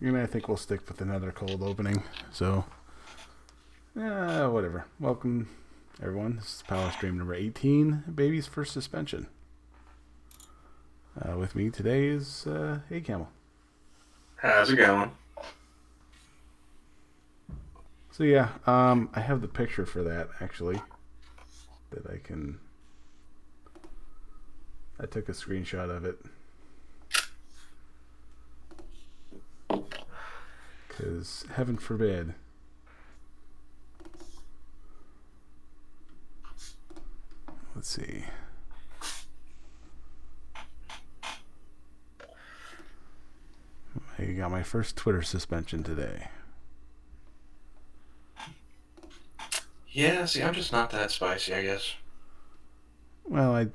And I think we'll stick with another cold opening. So, whatever. Welcome, everyone. This is Power Stream number 18, Baby's First Suspension. With me today is Hey Camel. How's it going? So yeah, I have the picture for that actually. That I can. I took a screenshot of it. Because heaven forbid. Let's see. I got my first Twitter suspension today. Yeah, see, I'm just not that spicy, I guess. Well,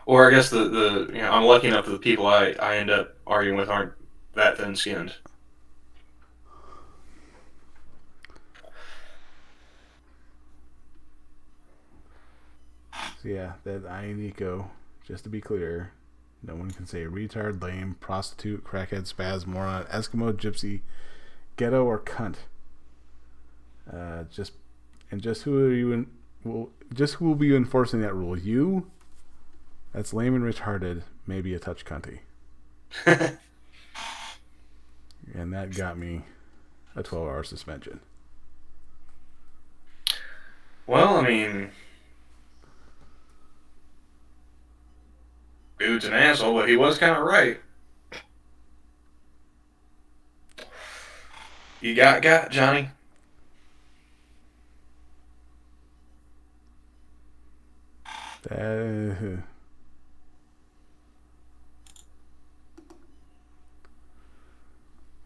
Or I guess I'm lucky enough that the people I end up arguing with aren't that thin-skinned. So yeah, that I Nico, just to be clear, no one can say retard, lame, prostitute, crackhead, spaz, moron, Eskimo, gypsy, ghetto, or cunt. Just who are you? Just who will be enforcing that rule? You? That's lame and retarded. Maybe a touch cunty. And that got me a 12-hour suspension. Well, I mean, dude's an asshole, but he was kind of right. You got Johnny.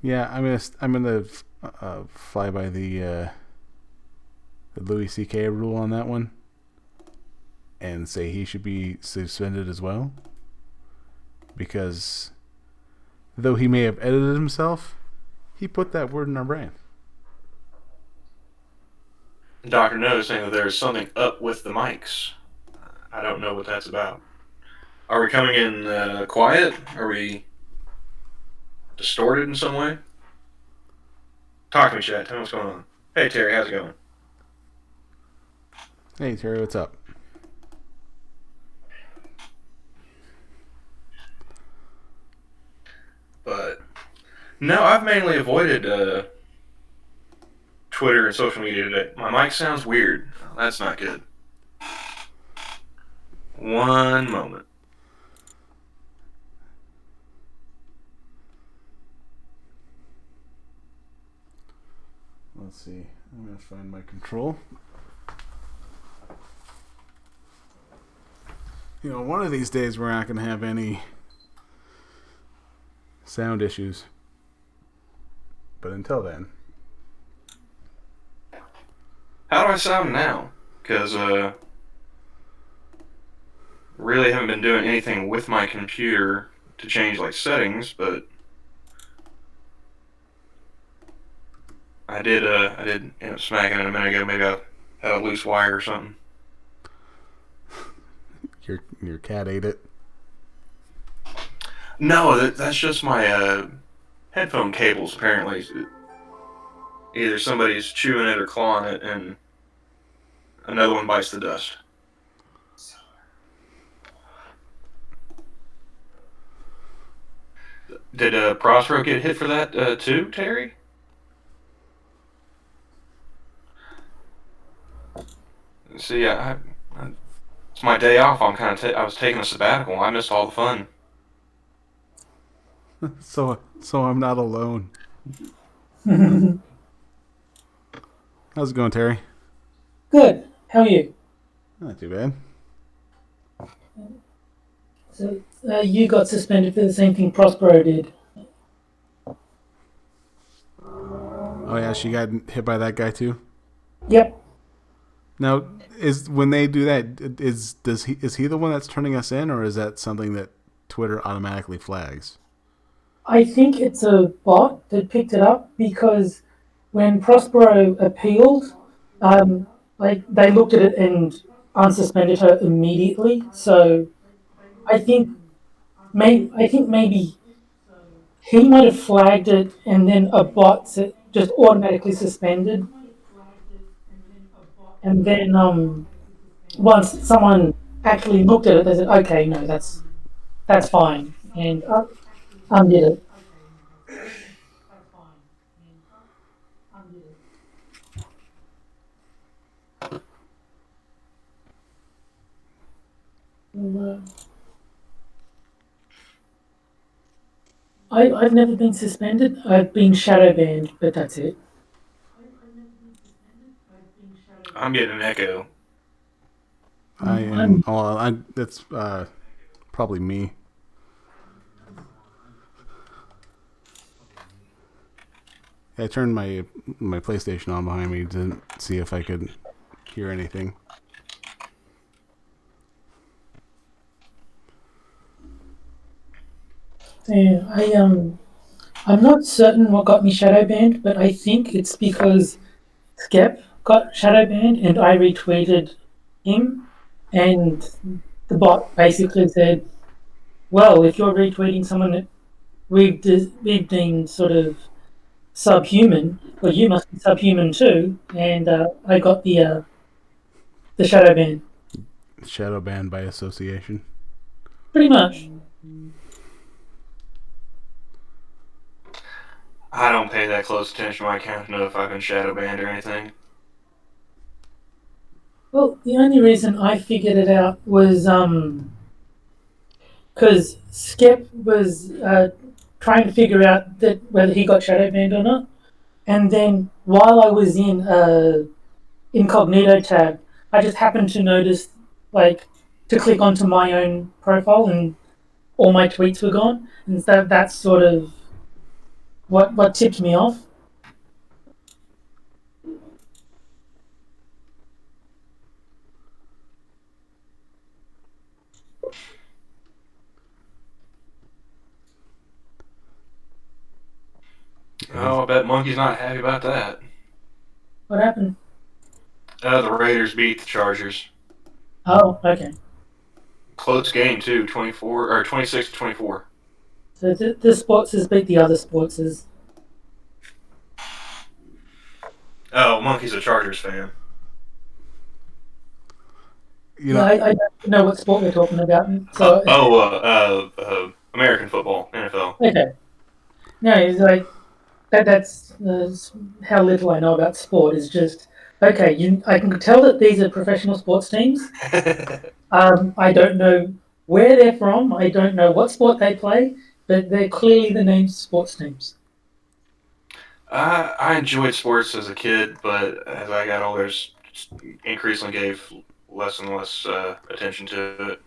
Yeah, I'm gonna fly by the Louis C.K. rule on that one, and say he should be suspended as well, because though he may have edited himself, he put that word in our brain. Dr. No is saying that there's something up with the mics. I don't know what that's about. Are we coming in quiet? Are we distorted in some way? Talk to me, Chad. Tell me what's going on. Hey, Terry, how's it going? Hey Terry, what's up? But no, I've mainly avoided Twitter and social media today. My mic sounds weird. That's not good. One moment. Let's see. I'm gonna find my control. You know, one of these days we're not gonna have any sound issues. But until then. How do I sound now? Because really haven't been doing anything with my computer to change like settings, but I did smacking it a minute ago. Maybe I had a loose wire or something. Your cat ate it. No, that's just my headphone cables. Apparently, either somebody's chewing it or clawing it, and another one bites the dust. Did Prospero get hit for that too, Terry? See, it's my day off. I was taking a sabbatical. I missed all the fun. So I'm not alone. How's it going, Terry? Good. How are you? Not too bad. So you got suspended for the same thing Prospero did. Oh yeah, she got hit by that guy too. Yep. Now, when they do that, is he the one that's turning us in, or is that something that Twitter automatically flags? I think it's a bot that picked it up because when Prospero appealed, they looked at it and unsuspended her immediately. So I think maybe he might have flagged it, and then a bot just automatically suspended, and then once someone actually looked at it, they said, "Okay, no, that's fine," and undid it. I've never been suspended. I've been shadow banned, but that's it. I'm getting an echo. I am. I'm Well, that's probably me. I turned my PlayStation on behind me to see if I could hear anything. yeah, I'm not certain what got me shadow banned, but I think it's because Skep got shadow banned and I retweeted him, and the bot basically said, "Well, if you're retweeting someone that we've been sort of subhuman, well, you must be subhuman too." And I got the shadow ban, Shadow banned by association. pretty much. I don't pay that close attention to my account to know if I've been shadow banned or anything. Well, the only reason I figured it out was because Skep was trying to figure out that whether he got shadow banned or not. And then while I was in incognito tab, I just happened to notice, like, to click onto my own profile, and all my tweets were gone. And so that's sort of what tipped me off. Oh, I bet Monkey's not happy about that. What happened? The Raiders beat the Chargers. Oh, okay. Close game too, 24 or 26-24. So the sports beat the other sports. Oh, Monkey's a Chargers fan. You Yeah, know, I don't know what sport we're talking about. So, American football, NFL. okay. No, it's like that's how little I know about sport. Is just okay. I can tell that these are professional sports teams. I don't know where they're from. I don't know what sport they play, but they're clearly the named sports teams. I enjoyed sports as a kid, but as I got older, increasingly gave less and less attention to it.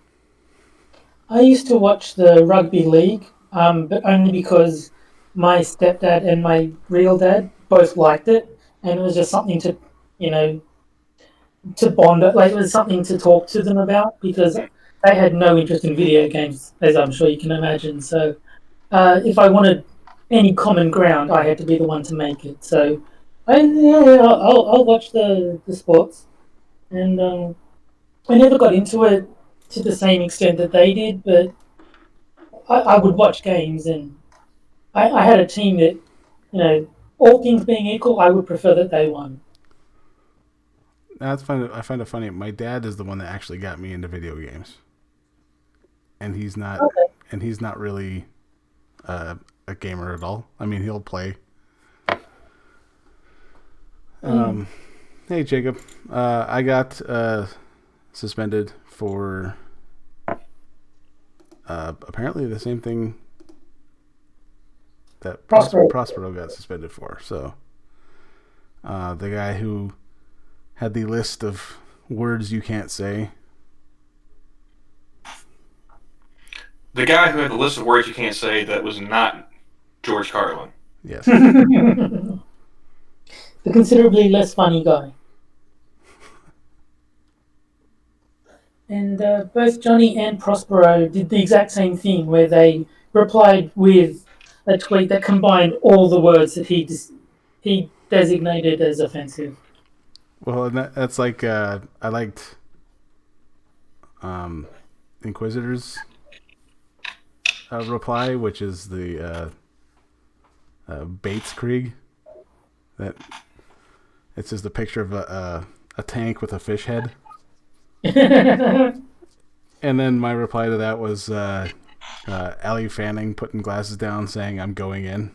I used to watch the rugby league, but only because my stepdad and my real dad both liked it, and it was just something to, you know, to bond. Like it was something to talk to them about because they had no interest in video games, as I'm sure you can imagine. So if I wanted any common ground, I had to be the one to make it. So I'll watch the sports, and I never got into it to the same extent that they did, but I would watch games, and I had a team that, all things being equal, I would prefer that they won. that's fun. I find it funny. My dad is the one that actually got me into video games, and Okay. he's not really a gamer at all. I mean, he'll play. Mm. Um, hey Jacob, I got suspended for apparently the same thing that Prospero. Prospero got suspended for. So the guy who had the list of words you can't say. The guy who had the list of words you can't say that was not George Carlin. Yes. The considerably less funny guy. And both Johnny and Prospero did the exact same thing, where they replied with a tweet that combined all the words that he designated as offensive. Well, and that's like I liked Inquisitor's reply, which is the Bates Krieg. That it's just a picture of a tank with a fish head. And then my reply to that was Allie Fanning putting glasses down, saying, "I'm going in."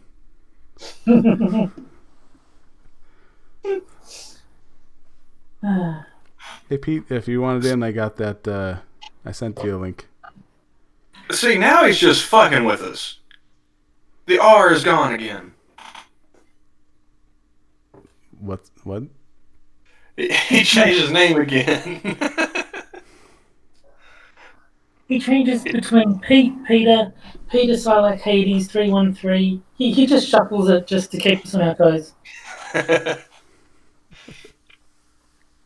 Hey Pete, if you wanted in, I got that. I sent you a link. See, now he's just fucking with us. The R is gone again. What? He changed his name again. He changes between Peter, Silak, Hades, 313. He just shuffles it just to keep us on our toes.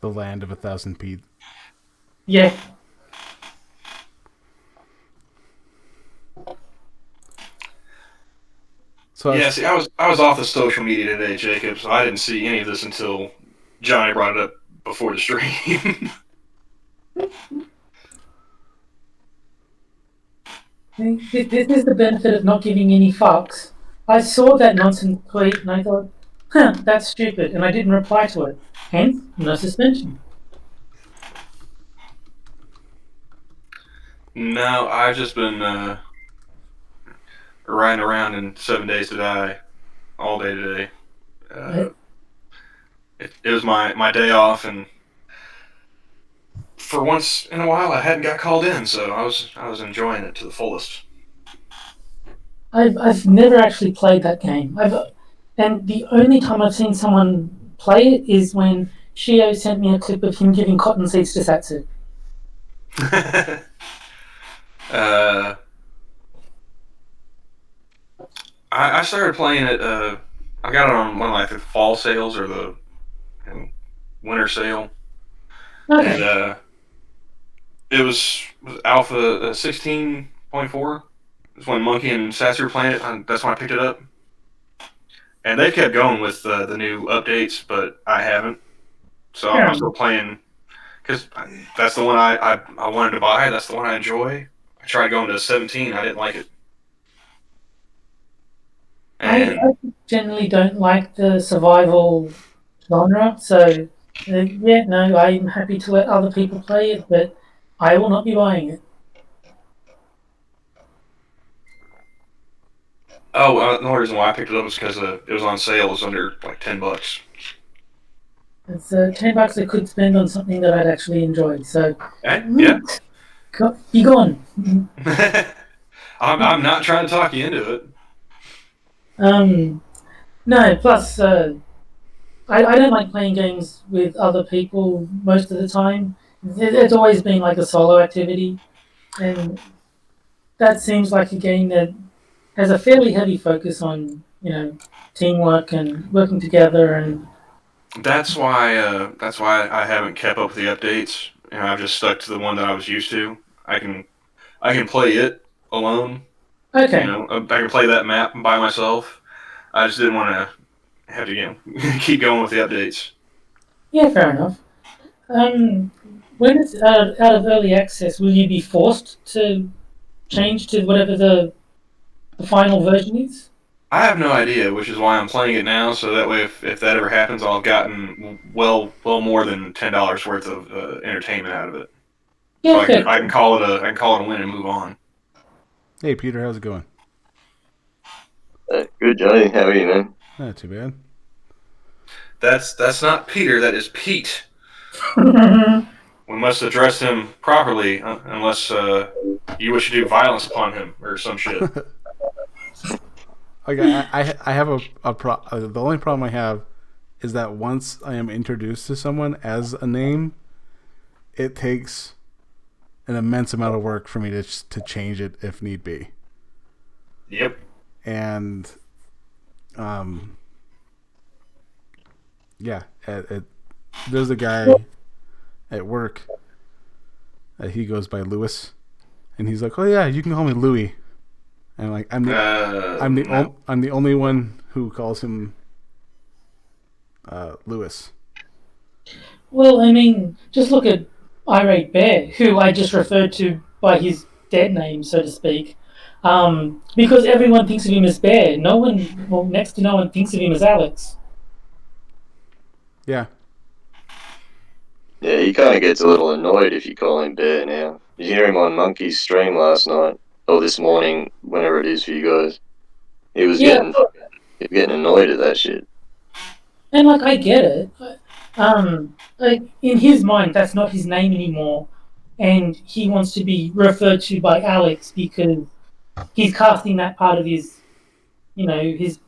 The land of 1,000 Pete. Yeah. So see, I was off the social media today, Jacob, so I didn't see any of this until Johnny brought it up before the stream. This is the benefit of not giving any fucks. I saw that nonsense tweet and I thought, that's stupid, and I didn't reply to it. Hence, no suspension. No, I've just been riding around in 7 Days to Die all day today. It was my day off, and for once in a while I hadn't got called in, so I was enjoying it to the fullest. I've never actually played that game. And the only time I've seen someone play it is when Shio sent me a clip of him giving cotton seeds to Satsu. I started playing it. I got it on one of the fall sales or the winter sale. Okay. And it was Alpha 16.4. It's when Monkey and Sassy were playing it. That's when I picked it up. And they've kept going with the new updates, but I haven't. So I'm still playing because that's the one I wanted to buy. That's the one I enjoy. I tried going to 17. I didn't like it. And I generally don't like the survival genre, so I'm happy to let other people play it, but I will not be buying it. Oh, the only reason why I picked it up was because it was on sale. It was under like $10. It's $10 I could spend on something that I'd actually enjoy. So yeah, be gone. I'm not trying to talk you into it. No. Plus, I don't like playing games with other people most of the time. It's always been like a solo activity, and that seems like a game that has a fairly heavy focus on teamwork and working together. And that's why I haven't kept up with the updates. I've just stuck to the one that I was used to. I can play it alone. Okay. I can play that map by myself. I just didn't want to have to keep going with the updates. Yeah, fair enough. When it's out of early access, will you be forced to change to whatever the final version is? I have no idea, which is why I'm playing it now. So that way, if that ever happens, I'll have gotten well more than $10 worth of entertainment out of it. Yeah, so I can call it a win and move on. Hey Peter, how's it going? Good, Johnny. How are you, man? Not too bad. That's not Peter. That is Pete. We must address him properly, unless you wish to do violence upon him or some shit. Okay, I have the only problem I have is that once I am introduced to someone as a name, it takes an immense amount of work for me to change it if need be. Yep. And there's a guy at work that he goes by Lewis, and he's like, "Oh yeah, you can call me Louie." And I'm the only one who calls him Lewis. Well, I mean, just look at Irate Bear, who I just referred to by his dead name, so to speak. Because everyone thinks of him as Bear. No one, well, next to no one thinks of him as Alex. Yeah. Yeah, he kind of gets a little annoyed if you call him Bear now. Did you hear him on Monkey's stream last night? Or this morning, whenever it is for you guys. He was Yeah, getting annoyed at that shit. and like I get it. Like in his mind, that's not his name anymore, and he wants to be referred to by Alex because he's casting that part of his, his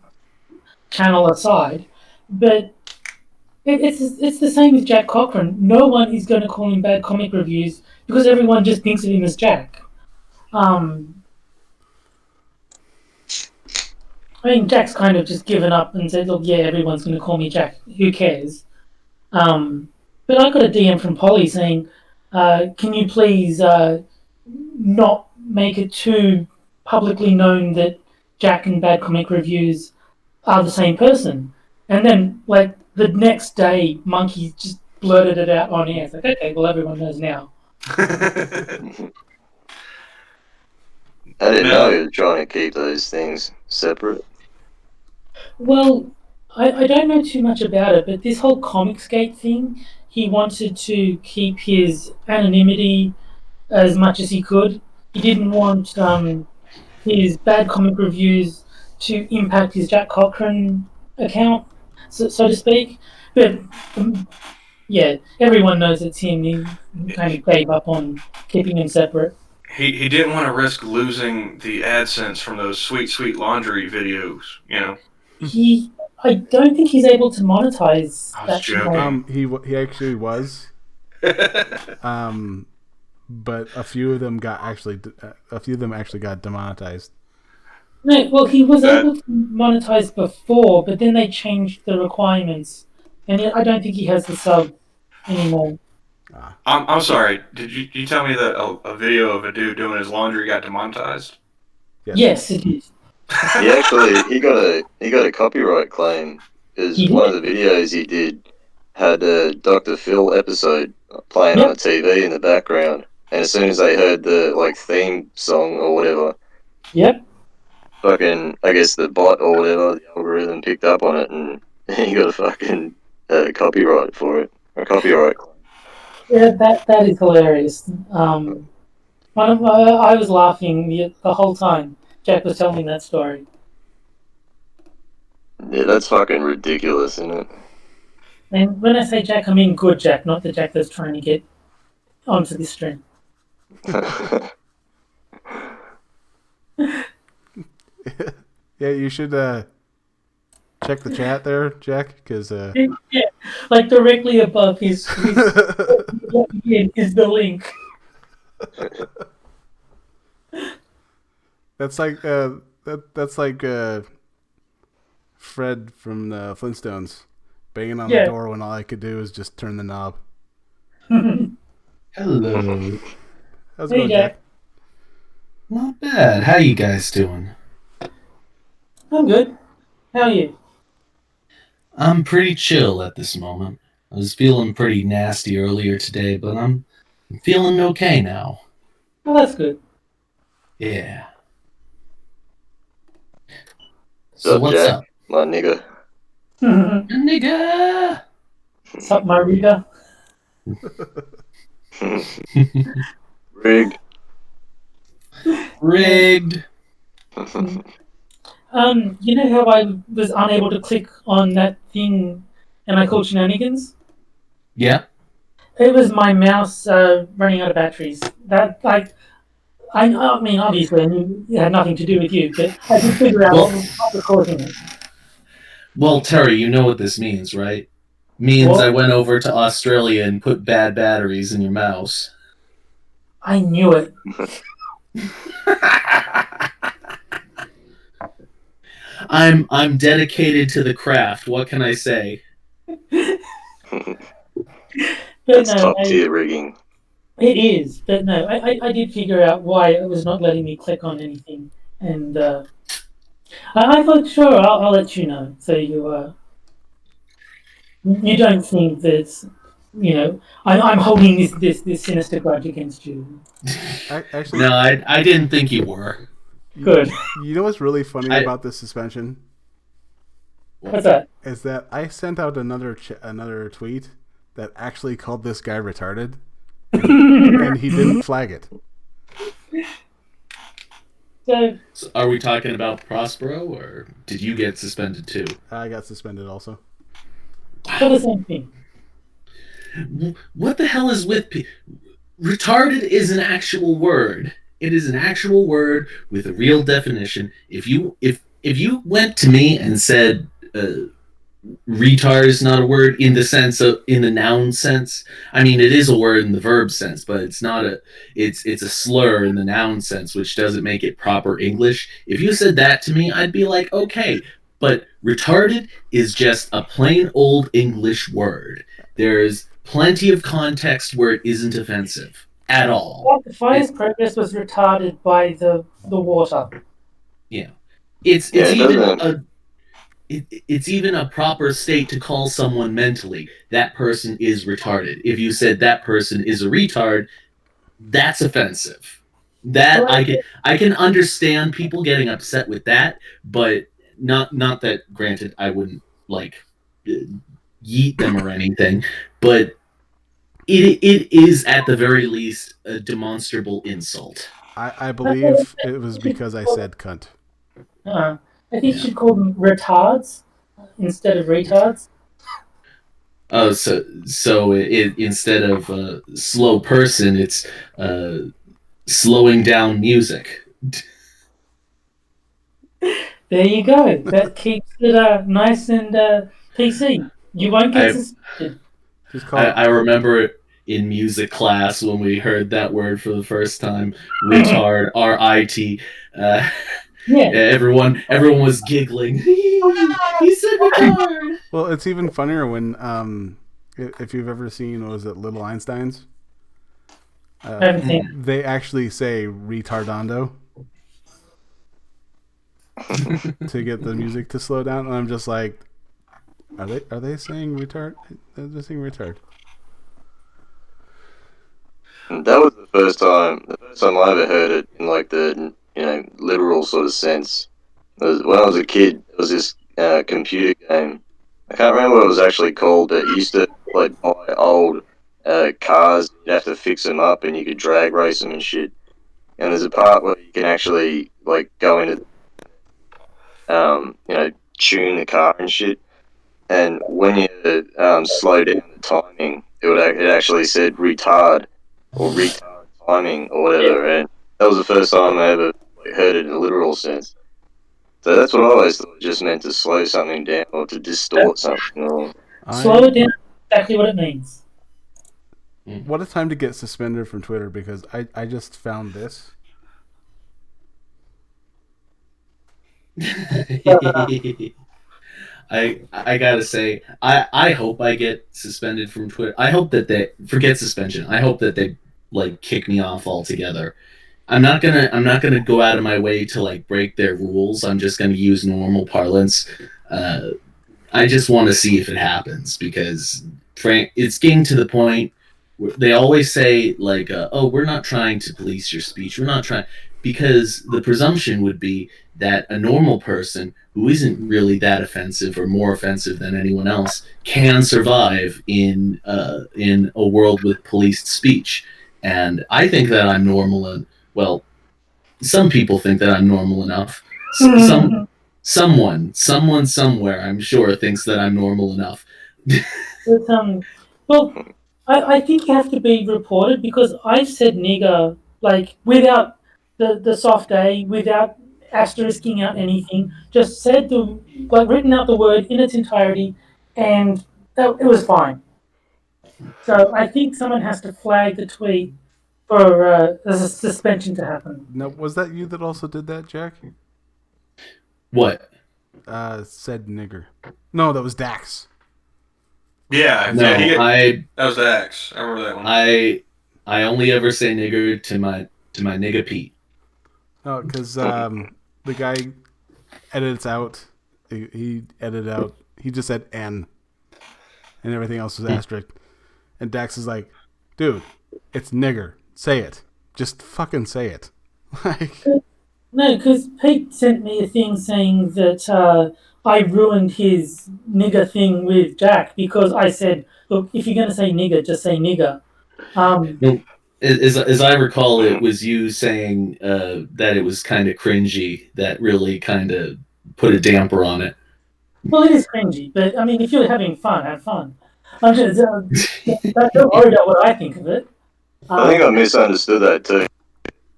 channel aside. But it's the same with Jack Cochran. No one is going to call him bad comic reviews because everyone just thinks of him as Jack. I mean, Jack's kind of just given up and said, "Look, yeah, everyone's going to call me Jack. Who cares?" But I got a DM from Polly saying, "Can you please not make it too publicly known that Jack and Bad Comic Reviews are the same person?" And then, like the next day, Monkey just blurted it out on air. It's like, okay, well, everyone knows now. I didn't know he was trying to keep those things separate. Well, I don't know too much about it, but this whole Comicsgate thing, he wanted to keep his anonymity as much as he could. He didn't want his bad comic reviews to impact his Jack Cochran account, so to speak. But yeah, everyone knows it's him. He kind of gave up on keeping them separate. He didn't want to risk losing the AdSense from those sweet laundry videos, you know. I don't think he's able to monetize I was that joking. He actually was. But a few of them actually got demonetized. No, well, he was able to monetize before, but then they changed the requirements, and I don't think he has the sub anymore. I'm sorry. Did you tell me that a video of a dude doing his laundry got demonetized? Yes, it is. He got a copyright claim because one of the videos he did had a Dr. Phil episode playing on the TV in the background, and as soon as they heard the theme song or whatever, fucking, I guess the bot or whatever, the algorithm picked up on it, and he got a fucking copyright for it, a copyright. Yeah, that is hilarious. I was laughing the whole time Jack was telling me that story. Yeah, that's fucking ridiculous, isn't it? And when I say Jack, I mean good Jack, not the Jack that's trying to get onto this stream. Yeah, you should check the chat there, Jack, because yeah, like directly above his is the link. That's like that's like Fred from the Flintstones banging on the door when all I could do is just turn the knob. Hello. How's it going, Jack? Not bad. How you guys doing? I'm good. How are you? I'm pretty chill at this moment. I was feeling pretty nasty earlier today, but I'm feeling okay now. Well, that's good. Yeah. So what's Jack, up? my nigga? Nigga! What's up, my reader? Rigged. Rigged. You know how I was unable to click on that thing and I called shenanigans? Yeah. It was my mouse running out of batteries. I mean, obviously, it had nothing to do with you, but I did figure out what was causing it. Well, Terry, you know what this means, right? Means what? I went over to Australia and put bad batteries in your mouse. I knew it. I'm dedicated to the craft. What can I say? That's top tier rigging. It is, but no, I did figure out why it was not letting me click on anything, and I thought, sure, I'll let you know, so you don't think that, I'm holding this sinister grudge against you. Actually, no, I didn't think you were. Good. You know what's really funny I- about this suspension? What's that? Is that I sent out another tweet that actually called this guy retarded, and he didn't flag it. So are we talking about Prospero, or did you get suspended too? I got suspended also. For the same thing. What the hell is with retarded? Is an actual word. It is an actual word with a real definition. If you went to me and said retard is not a word in the noun sense. I mean, it is a word in the verb sense, but it's not it's a slur in the noun sense, which doesn't make it proper English. If you said that to me, I'd be like, okay, but retarded is just a plain old English word. There's plenty of context where it isn't offensive at all. Well, the fire's progress was retarded by the water. Yeah, it's Yeah, it even doesn't. it's even a proper state to call someone mentally that person is retarded. If you said that person is a retard, that's offensive. That I can understand people getting upset with that, but not that. Granted, I wouldn't like yeet them or anything, but it is at the very least a demonstrable insult. I believe it was because I said cunt. I think you should call them retards instead of retards. Oh, so it instead of slow person, it's slowing down music. There you go. That keeps it nice and PC. You won't get suspended. Just call I remember in music class when we heard that word for the first time, retard, R-I-T. Yeah. Everyone was giggling. He said retard. Well, it's even funnier when if you've ever seen, what was it, Little Einsteins? I haven't seen. They actually say retardando to get the music to slow down, and I'm just like, are they saying retard? They're saying retard. That was the first time I ever heard it in like the literal sort of sense. When I was a kid, there was this computer game. I can't remember what it was actually called, but you used to like buy old cars. You'd have to fix them up, and you could drag race them and shit. And there's a part where you can actually like go into tune the car and shit. And when you slow down the timing, it actually said retard or retard timing or whatever. And that was the first time I ever heard it in a literal sense. So that's what I always thought it just meant to slow something down or to distort something. Or... Slow it down. Exactly what it means. What a time to get suspended from Twitter, because I just found this. I gotta say, I hope I get suspended from Twitter. I hope that they forget suspension. I hope that they like kick me off altogether. I'm not gonna go out of my way to like break their rules. I'm just gonna use normal parlance. I just want to see if it happens, because it's getting to the point where they always say like, "Oh, we're not trying to police your speech. We're not trying," because the presumption would be that a normal person who isn't really that offensive or more offensive than anyone else can survive in a world with policed speech. And I think that I'm normal, and well, some people think that I'm normal enough. Someone somewhere, I'm sure, thinks that I'm normal enough. Well, I think you have to be reported, because I've said nigger like without the soft A, without asterisking out anything, just said written out the word in its entirety, and it was fine. So I think someone has to flag the tweet for a suspension to happen. Now, was that you that also did that, Jack? What? Said nigger. No, that was Dax. Yeah, No, that was Dax. I remember that one. I only ever say nigger to my nigga Pete. Oh, because the guy edits out. He edited out. He just said N, and everything else was asterisk. And Dax is like, "Dude, it's nigger. Say it. Just fucking say it." Like, No, because Pete sent me a thing saying that I ruined his nigger thing with Jack because I said, look, if you're going to say nigger, just say nigger. No, as I recall, it was you saying that it was kind of cringy that really kind of put a damper on it. Well, it is cringy, but I mean, if you're having fun, have fun. I'm just, don't worry about what I think of it. I think I Um, misunderstood that too.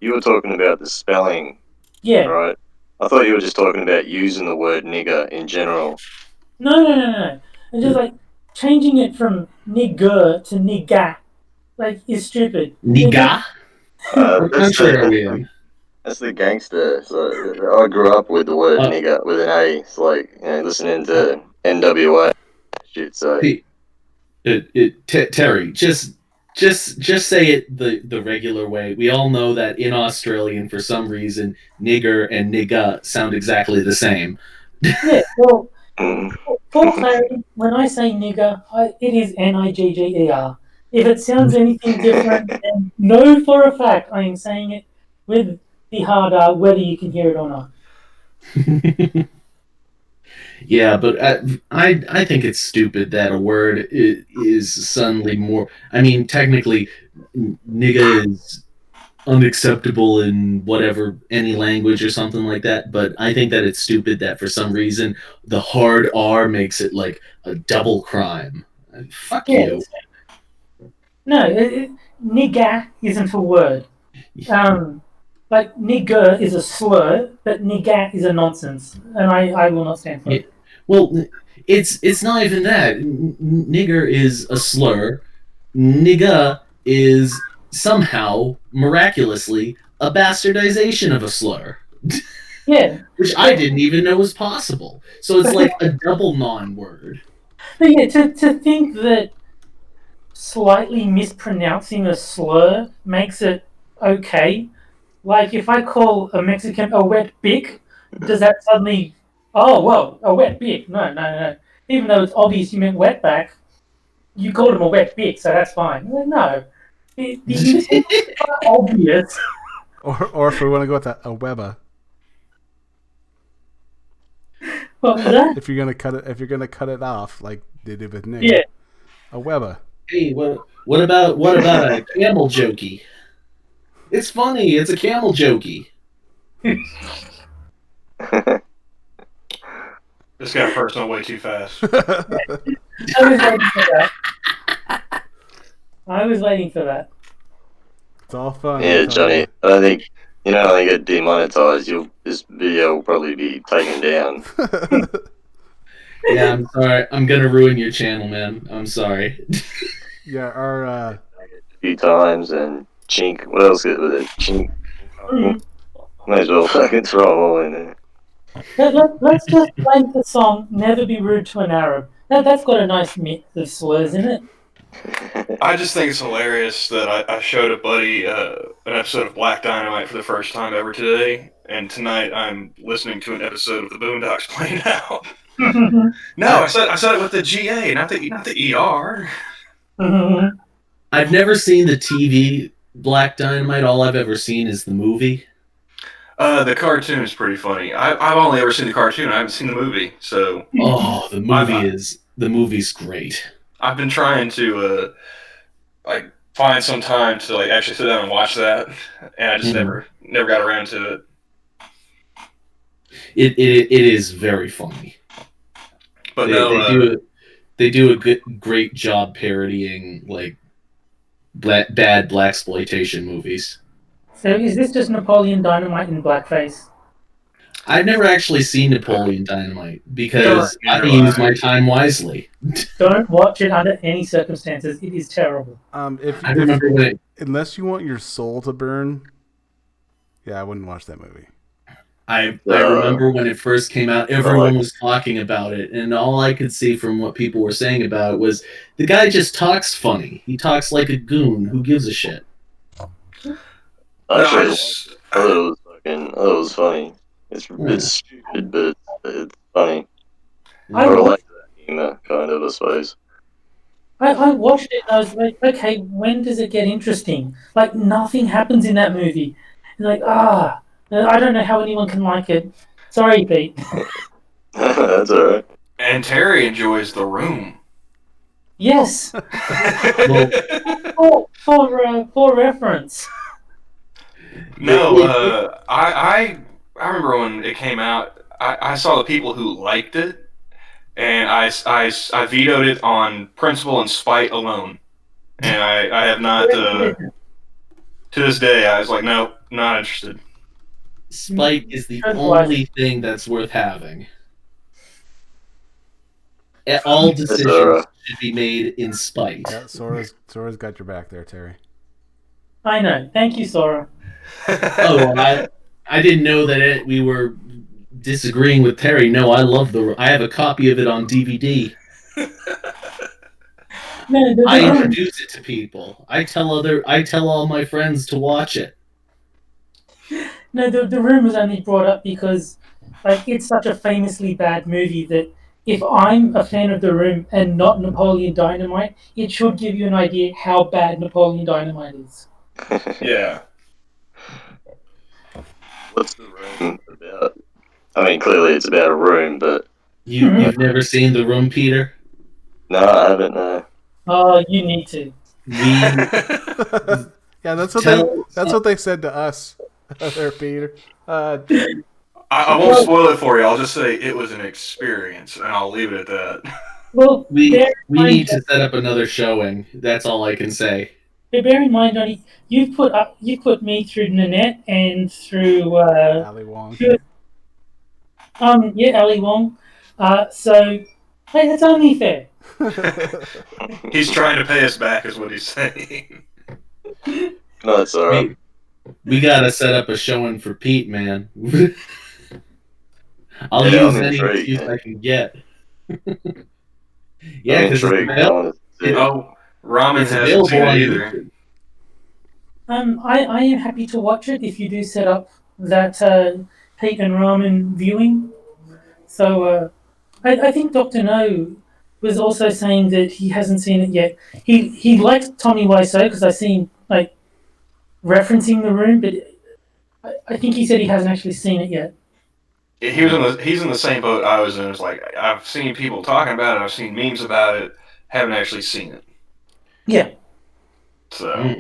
You were talking about the spelling, yeah. right? I thought you were just talking about using the word nigger in general. No. It's just like changing it from nigger to nigga, like, is stupid. Niga? What That's country are the we in? that's the gangster. So I grew up with the word Uh, nigger with an A. It's like listening to NWA shit. So Terry, just say it the regular way. We all know that in Australian, for some reason, nigger and nigga sound exactly the same. Yeah, well, mm. for clarity, when I say nigger, it is nigger. If it sounds anything different, then know for a fact I am saying it with the hard R, whether you can hear it or not. Yeah, but I think it's stupid that a word is suddenly more. I mean, technically, nigga is unacceptable in whatever any language or something like that. But I think that it's stupid that for some reason the hard R makes it like a double crime. Fuck Yeah, you. no, nigger isn't a word. Um, like nigger is a slur, but nigger is a nonsense, and I will not stand for Yeah. it. Well, it's not even that. Nigger is a slur. Nigga is somehow miraculously a bastardization of a slur, Yeah, which I but, didn't even know was possible. So it's but, like a double non-word. but yeah, to think that slightly mispronouncing a slur makes it okay. Like if I call a Mexican a wet bick, does that suddenly? Oh, well, a wet bick? No. Even though it's obvious you meant wetback, you called him a wet bick, so that's fine. Well, no, the intent is quite obvious. Or if we want to go with a weba. What was that? If you're gonna cut it off like they did with Yeah. nigger, a weba. Hey, what about a camel jokey? It's funny. It's a camel jokey. This got personal way too fast. I was waiting for that. I was waiting for that. It's all fun. Yeah, I'm telling Johnny. I don't think I don't get demonetized. This video will probably be taken down you. Yeah, I'm sorry. I'm gonna ruin your channel, man. I'm sorry. Yeah, our a few times and chink. What else is with it? Chink. Mm. Might as well fucking throw them all in there. Let's just play the song "Never Be Rude to an Arab." That's got a nice mix of slurs in it. I just think it's hilarious that I showed a buddy an episode of Black Dynamite for the first time ever today, and tonight I'm listening to an episode of the Boondocks playing out. No, I said it with the GA, not the ER. I've never seen the TV Black Dynamite. All I've ever seen is the movie. The cartoon is pretty funny. I've only ever seen the cartoon. I haven't seen the movie, so Oh, the movie's great. I've been trying to like find some time to like actually sit down and watch that, and I just never got around to it. It is very funny. But they do a great job parodying like bad blaxploitation movies. So is this just Napoleon Dynamite in blackface? I've never actually seen Napoleon Dynamite because Neither I use my time wisely. Don't watch it under any circumstances. It is terrible. I remember when Unless you want your soul to burn, yeah, I wouldn't watch that movie. I remember when it first came out, everyone was talking about it, and all I could see from what people were saying about it was the guy just talks funny. He talks like a goon. Who gives a shit? Actually, I thought it was funny. It's stupid, but it's funny. I relate to that humor, kind of, I suppose. I watched it and I was like, okay, when does it get interesting? Like nothing happens in that movie. It's like, I don't know how anyone can like it. Sorry, Pete. That's alright. And Terry enjoys The Room. Yes. Well, For reference. No, I remember when it came out. I saw the people who liked it, and I vetoed it on principle and spite alone. And I have not. To this day, I was like, no, not interested. spite is the only thing that's worth having. All decisions should be made in spite. Yeah, Sora's got your back there, Terry. I know. Thank you, Sora. Oh, I didn't know that we were disagreeing with Terry. No, I have a copy of it on DVD. No, I introduce it to people. I tell all my friends to watch it. No, the room was only brought up because, like, it's such a famously bad movie that if I'm a fan of The Room and not Napoleon Dynamite, it should give you an idea how bad Napoleon Dynamite is. Yeah. What's The Room about? I mean, clearly it's about a room, but You've never seen The Room, Peter? no, I haven't. No. Oh, you need to. Yeah, that's what they said to us. There, Peter. I won't spoil it for you. I'll just say it was an experience, and I'll leave it at that. Well, we need to set up another showing. That's all I can say. But bear in mind, Donnie, you put me through Nanette and through Ali Wong. Ali Wong. So hey, that's only fair. He's trying to pay us back, is what he's saying. No, that's alright. We gotta set up a showing for Pete, man. I'll use any excuse I can get. Yeah, because Ramen hasn't seen it either. I am happy to watch it if you do set up that Pete and Ramen viewing. So I think Dr. No was also saying that he hasn't seen it yet. He liked Tommy Wiseau because I seen like referencing The Room, but I think he said he hasn't actually seen it yet. He's in the same boat I was in. It's like I've seen people talking about it, I've seen memes about it, haven't actually seen it. Yeah. So.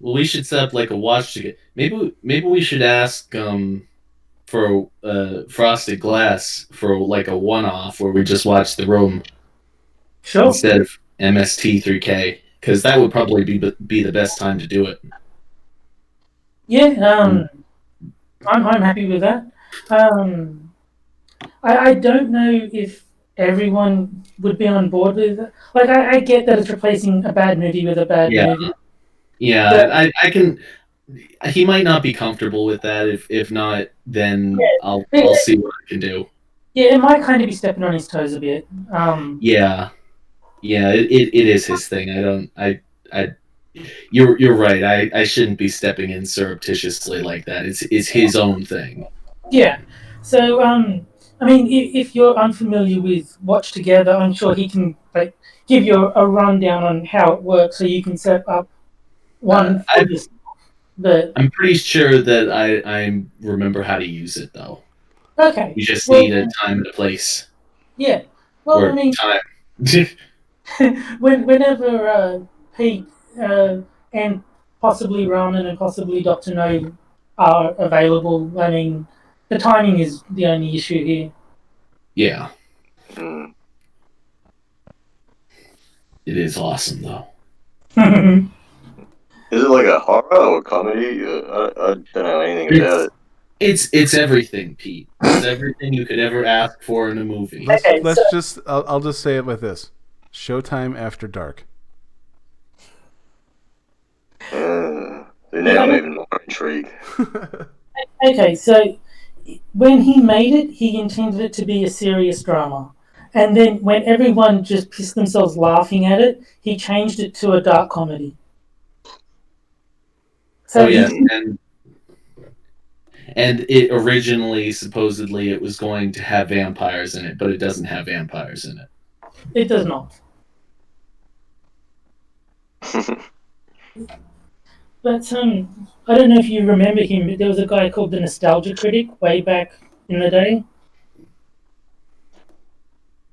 Well, we should set up like a watch ticket. Maybe we should ask for Frosted Glass for like a one-off where we just watch The Room. Sure. Instead of MST3K, because that would probably be the best time to do it. Yeah. I'm happy with that. I don't know if everyone would be on board with it. Like, I get that it's replacing a bad movie with a bad movie. Yeah, but I can. He might not be comfortable with that. If not, then I'll see what I can do. Yeah, it might kind of be stepping on his toes a bit. Yeah, it is his thing. You're right. I shouldn't be stepping in surreptitiously like that. It's his own thing. Yeah. So I mean, if you're unfamiliar with Watch Together, I'm sure he can like give you a rundown on how it works, so you can set up one. I'm pretty sure that I remember how to use it though. Okay. You just need a time and a place. Yeah. Well, or I mean, time. whenever Pete and possibly Ramen and possibly Dr. No are available, I mean, the timing is the only issue here. Yeah. It is awesome, though. Is it like a horror or comedy? I don't know anything about it. It's everything, Pete. It's everything you could ever ask for in a movie. I'll just say it like this: Showtime After Dark. Now I'm even more intrigued. Okay, so when he made it, he intended it to be a serious drama. And then when everyone just pissed themselves laughing at it, he changed it to a dark comedy. So and it originally, supposedly, it was going to have vampires in it, but it doesn't have vampires in it. It does not. But I don't know if you remember him, but there was a guy called the Nostalgia Critic way back in the day.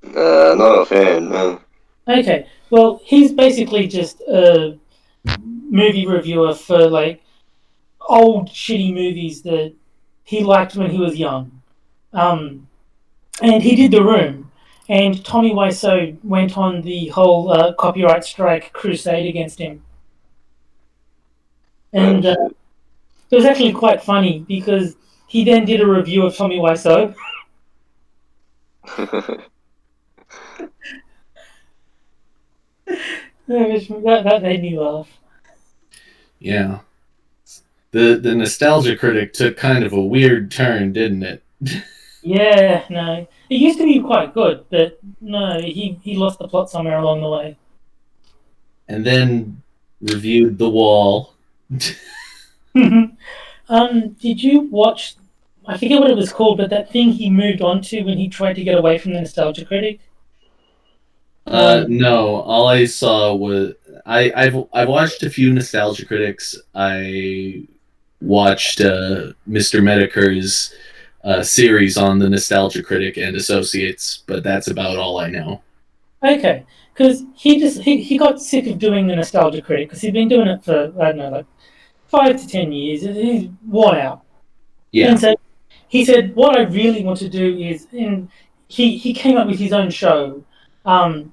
Not offhand, no. Okay, well, he's basically just a movie reviewer for like old shitty movies that he liked when he was young. Um, and he did The Room. And Tommy Wiseau went on the whole copyright strike crusade against him. Oh, And shit. it was actually quite funny because he then did a review of Tommy Wiseau. That made me laugh. Yeah. The nostalgia critic took kind of a weird turn, didn't it? Yeah, no. It used to be quite good, but no, he lost the plot somewhere along the way. And then reviewed The Wall. Did you watch? I forget what it was called, but that thing he moved on to when he tried to get away from the nostalgia critic. No, all I saw was I've watched a few nostalgia critics. I watched Mr. Medicare's series on the Nostalgia Critic and Associates, but that's about all I know. Okay, because he got sick of doing the nostalgia critic because he'd been doing it for I don't know like 5 to 10 years. He's worn out, Yeah. and so he said, "What I really want to do is," and he came up with his own show, um,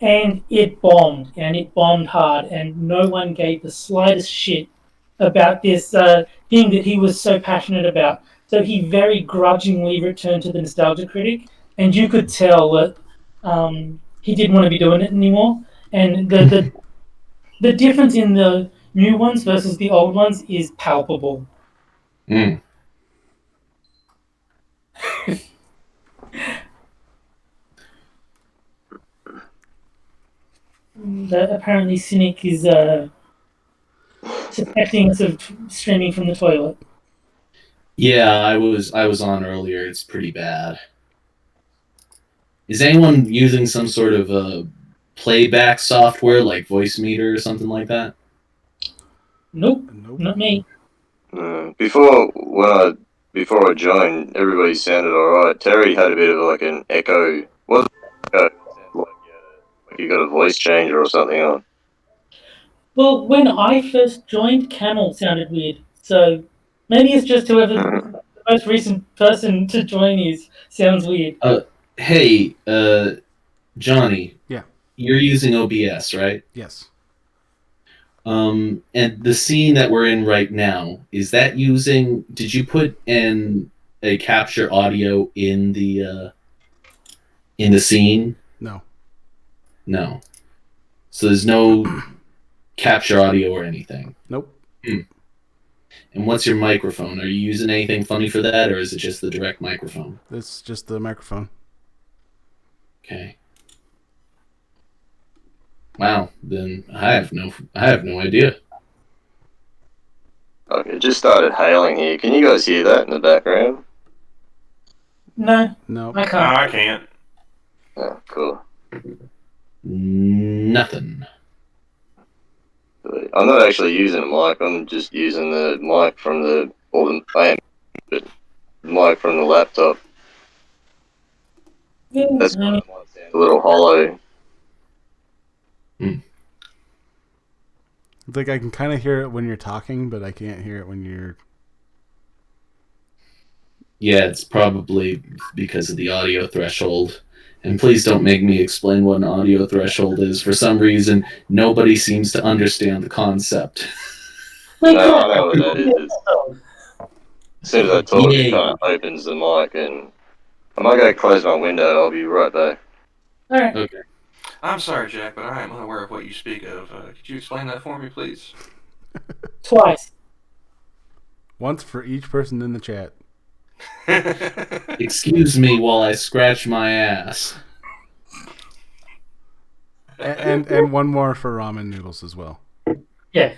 and it bombed hard, and no one gave the slightest shit about this thing that he was so passionate about. So he very grudgingly returned to the nostalgia critic, and you could tell that he didn't want to be doing it anymore. And the difference in the new ones versus the old ones is palpable. Mm. Apparently, Cynic is suspecting us of streaming from the toilet. Yeah, I was on earlier. It's pretty bad. Is anyone using some sort of playback software like Voice Meter or something like that? Nope, Nope. not me. Before I joined, everybody sounded alright. Terry had a bit of like an echo. Was it echo? It sounded like you got a voice changer or something on. Well, when I first joined, Camel sounded weird. So maybe it's just whoever the most recent person to join is sounds weird. Hey, Johnny. Yeah. You're using OBS, right? Yes. And the scene that we're in right now, is that using? Did you put in a capture audio in the scene? No. No. So there's no capture audio or anything. Nope. And what's your microphone? Are you using anything funny for that, or is it just the direct microphone? It's just the microphone. Okay. Wow. Then I have no idea. Okay, it just started hailing here. Can you guys hear that in the background? No, Nope. I No, can't. I can't. Oh, cool. Nothing. I'm not actually using a mic. I'm just using the mic from the mic from the laptop. Yeah, That's I why mean, it might sound a little hollow. Like I can kind of hear it when you're talking, but I can't hear it when you're. Yeah, it's probably because of the audio threshold. And please don't make me explain what an audio threshold is. For some reason, nobody seems to understand the concept. wait, No, come I on. know what that is. As soon as I talk, it Yay. kind of opens the mic, and I might go close my window. I'll be right back. All right. Okay. I'm sorry, Jack, but I am unaware of what you speak of. Could you explain that for me, please? Twice. Once for each person in the chat. Excuse me while I scratch my ass. And one more for ramen noodles as well. Yeah.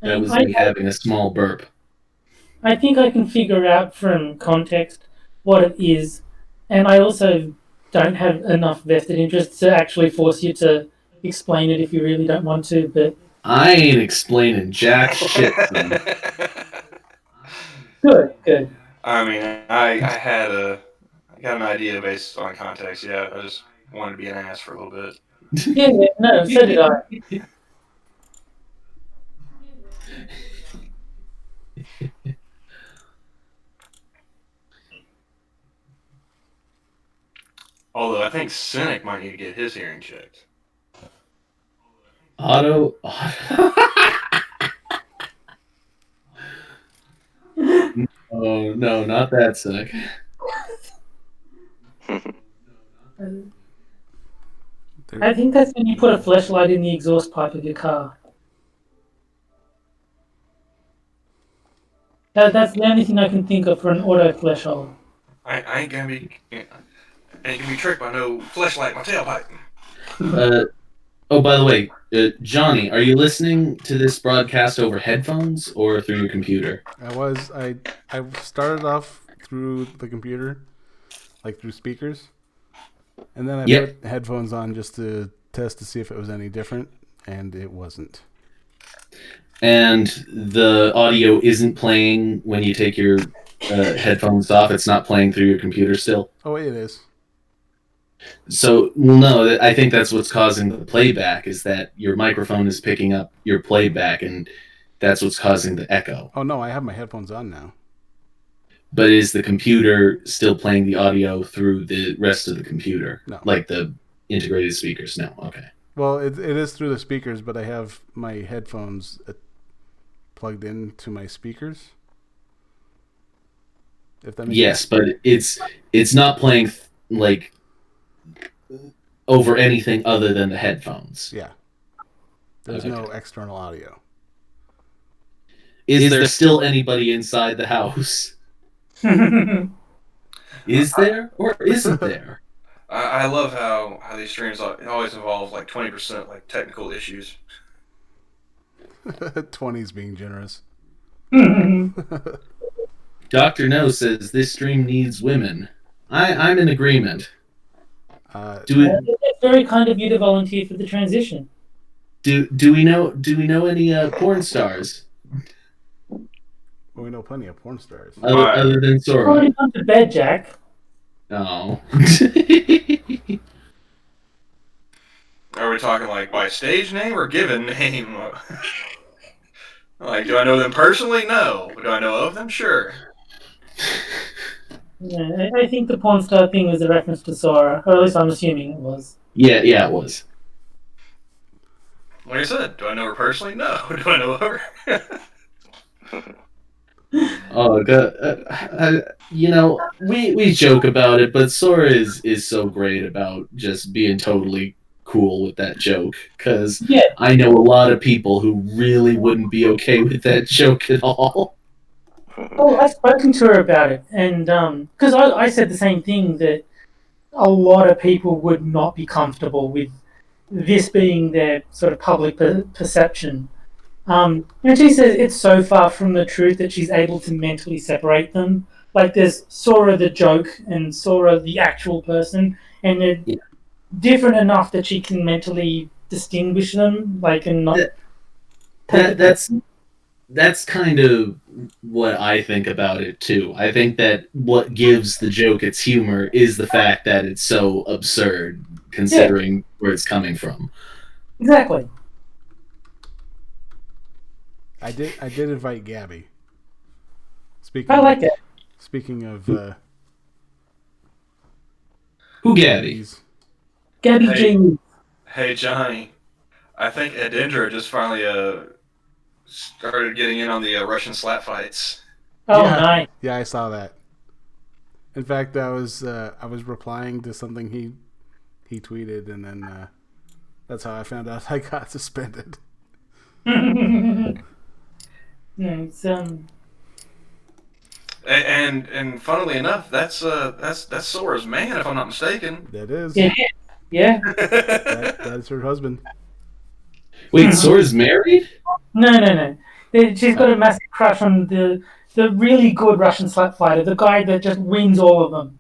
That was me having a small burp. I think I can figure out from context what it is, and I also don't have enough vested interest to actually force you to explain it if you really don't want to. But I ain't explaining jack shit. Man. good. I mean, I got an idea based on context. Yeah, I just wanted to be an ass for a little bit. Yeah, no, so did I. Although I think Cynic might need to get his hearing checked. Auto. Oh no, not that Cynic. I think that's when you put a flashlight in the exhaust pipe of your car. That's the only thing I can think of for an auto threshold. I ain't gonna be tricked by no flashlight in my tailpipe. Oh, by the way, Johnny, are you listening to this broadcast over headphones or through your computer? I started off through the computer, like through speakers, and then I put headphones on just to test to see if it was any different, and it wasn't. And the audio isn't playing when you take your headphones off. It's not playing through your computer still. Oh, it is. So, no, I think that's what's causing the playback, is that your microphone is picking up your playback, and that's what's causing the echo. Oh, no, I have my headphones on now. But is the computer still playing the audio through the rest of the computer? No. Like the integrated speakers? No, okay. Well, it is through the speakers, but I have my headphones plugged into my speakers. If that makes sense. But it's not playing like over anything other than the headphones. Yeah. There's no external audio. Is there still anybody inside the house? Is there or isn't there? I love how these streams always involve like 20% like technical issues. 20's being generous. Dr. No says this stream needs women. I'm in agreement. It's very kind of you to volunteer for the transition. Do we know any porn stars? Well, we know plenty of porn stars. Other than Sora. Already gone to bed, Jack. Oh. Are we talking like by stage name or given name? Like, do I know them personally? No. Do I know of them? Sure. Yeah, I think the porn star thing was a reference to Sora, or at least I'm assuming it was. Yeah, it was. Like I said, do I know her personally? No. Do I know of her? Oh God! We joke about it, but Sora is so great about just being totally cool with that joke, because I know a lot of people who really wouldn't be okay with that joke at all. Oh, I've spoken to her about it, and because I said the same thing, that a lot of people would not be comfortable with this being their sort of public perception. And she says it's so far from the truth that she's able to mentally separate them. Like there's Sora the joke and Sora the actual person, and they're different enough that she can mentally distinguish them, like, and not. That's kind of what I think about it too. I think that what gives the joke its humor is the fact that it's so absurd, considering where it's coming from. Exactly. I did invite Gabby. I like it. Speaking of who Gabby? Gabby G. Hey Johnny, I think Edendra just finally started getting in on the Russian slap fights. Oh, nice. Yeah, I saw that. In fact, I was replying to something he tweeted, and then that's how I found out I got suspended. No, it's And funnily enough, that's Sora's man, if I'm not mistaken. That is. Yeah. That's her husband. Wait, Sora's married? No. She's got a massive crush on the really good Russian slap fighter, the guy that just wins all of them.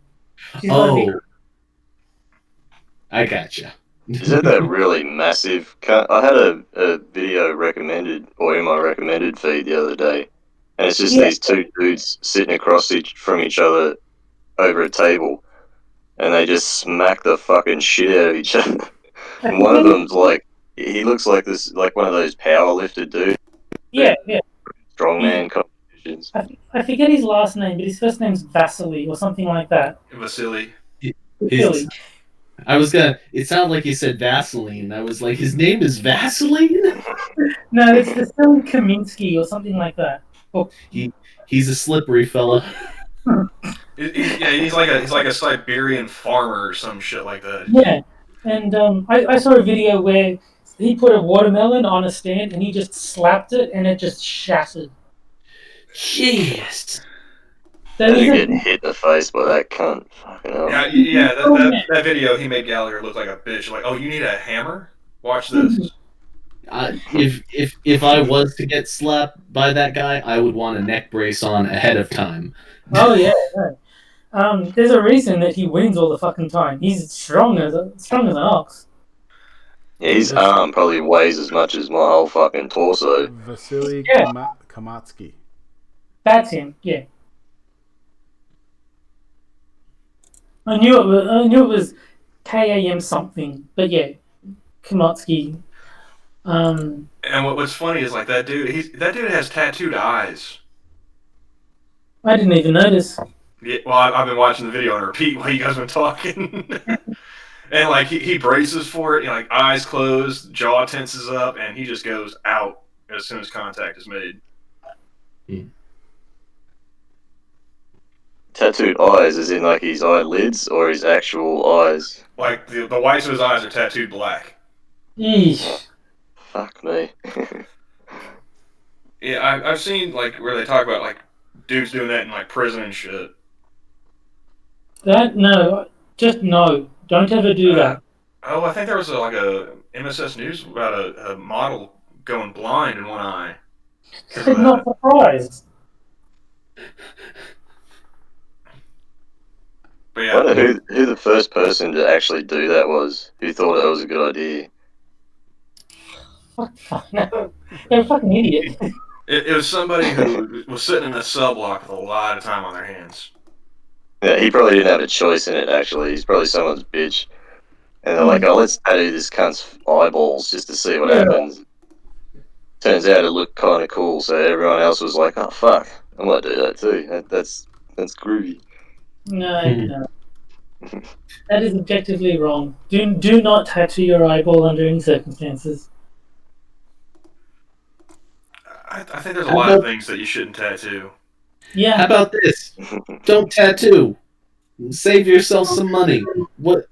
I gotcha. Is it that really massive? I had a video recommended or in my recommended feed the other day, and it's just these two dudes sitting across from each other over a table, and they just smack the fucking shit out of each other. And one of them's like, he looks like one of those power lifter dudes. Yeah. Strongman competitions. I forget his last name, but his first name's Vasily or something like that. Vasily. Vasily. It sounded like you said Vaseline. I was like, his name is Vaseline? No, it's Vasily Kaminsky or something like that. He's a slippery fella. He's like a Siberian farmer or some shit like that. Yeah, and I saw a video where he put a watermelon on a stand and he just slapped it and it just shattered. Jeez. That is getting hit in the face by that cunt. Fucking hell. Yeah. That video, he made Gallagher look like a bitch. Like, oh, you need a hammer? Watch this. If I was to get slapped by that guy, I would want a neck brace on ahead of time. Oh yeah. There's a reason that he wins all the fucking time. He's strong as an ox. Yeah, his arm probably weighs as much as my whole fucking torso. Vasily Kamatsky. That's him. Yeah. I knew it was KAM something, but yeah, Kamatsky. And what's funny is like that dude has tattooed eyes. I didn't even notice. Yeah, well, I've been watching the video on repeat while you guys been talking. And like he braces for it, like eyes closed, jaw tenses up, and he just goes out as soon as contact is made. Tattooed eyes, as in like his eyelids or his actual eyes? Like the whites of his eyes are tattooed black. Yeesh. Fuck me. Yeah, I've seen like where they talk about like dudes doing that in like prison and shit. No. Don't ever do that. Oh, I think there was a MSS News about a model going blind in one eye. I'm not surprised. But yeah, I wonder who the first person to actually do that was. Who thought it was a good idea? No, they're a fucking idiot. it was somebody who was sitting in a cell block with a lot of time on their hands. Yeah, he probably didn't have a choice in it, actually. He's probably someone's bitch. And they're like, oh, let's tattoo this cunt's eyeballs just to see what happens. Turns out it looked kind of cool, so everyone else was like, oh, fuck, I might do that too. That's groovy. No. That is objectively wrong. Do not tattoo your eyeball under any circumstances. I think there's a lot of things that you shouldn't tattoo. Yeah. How about this? Don't tattoo. Save yourself some money. What?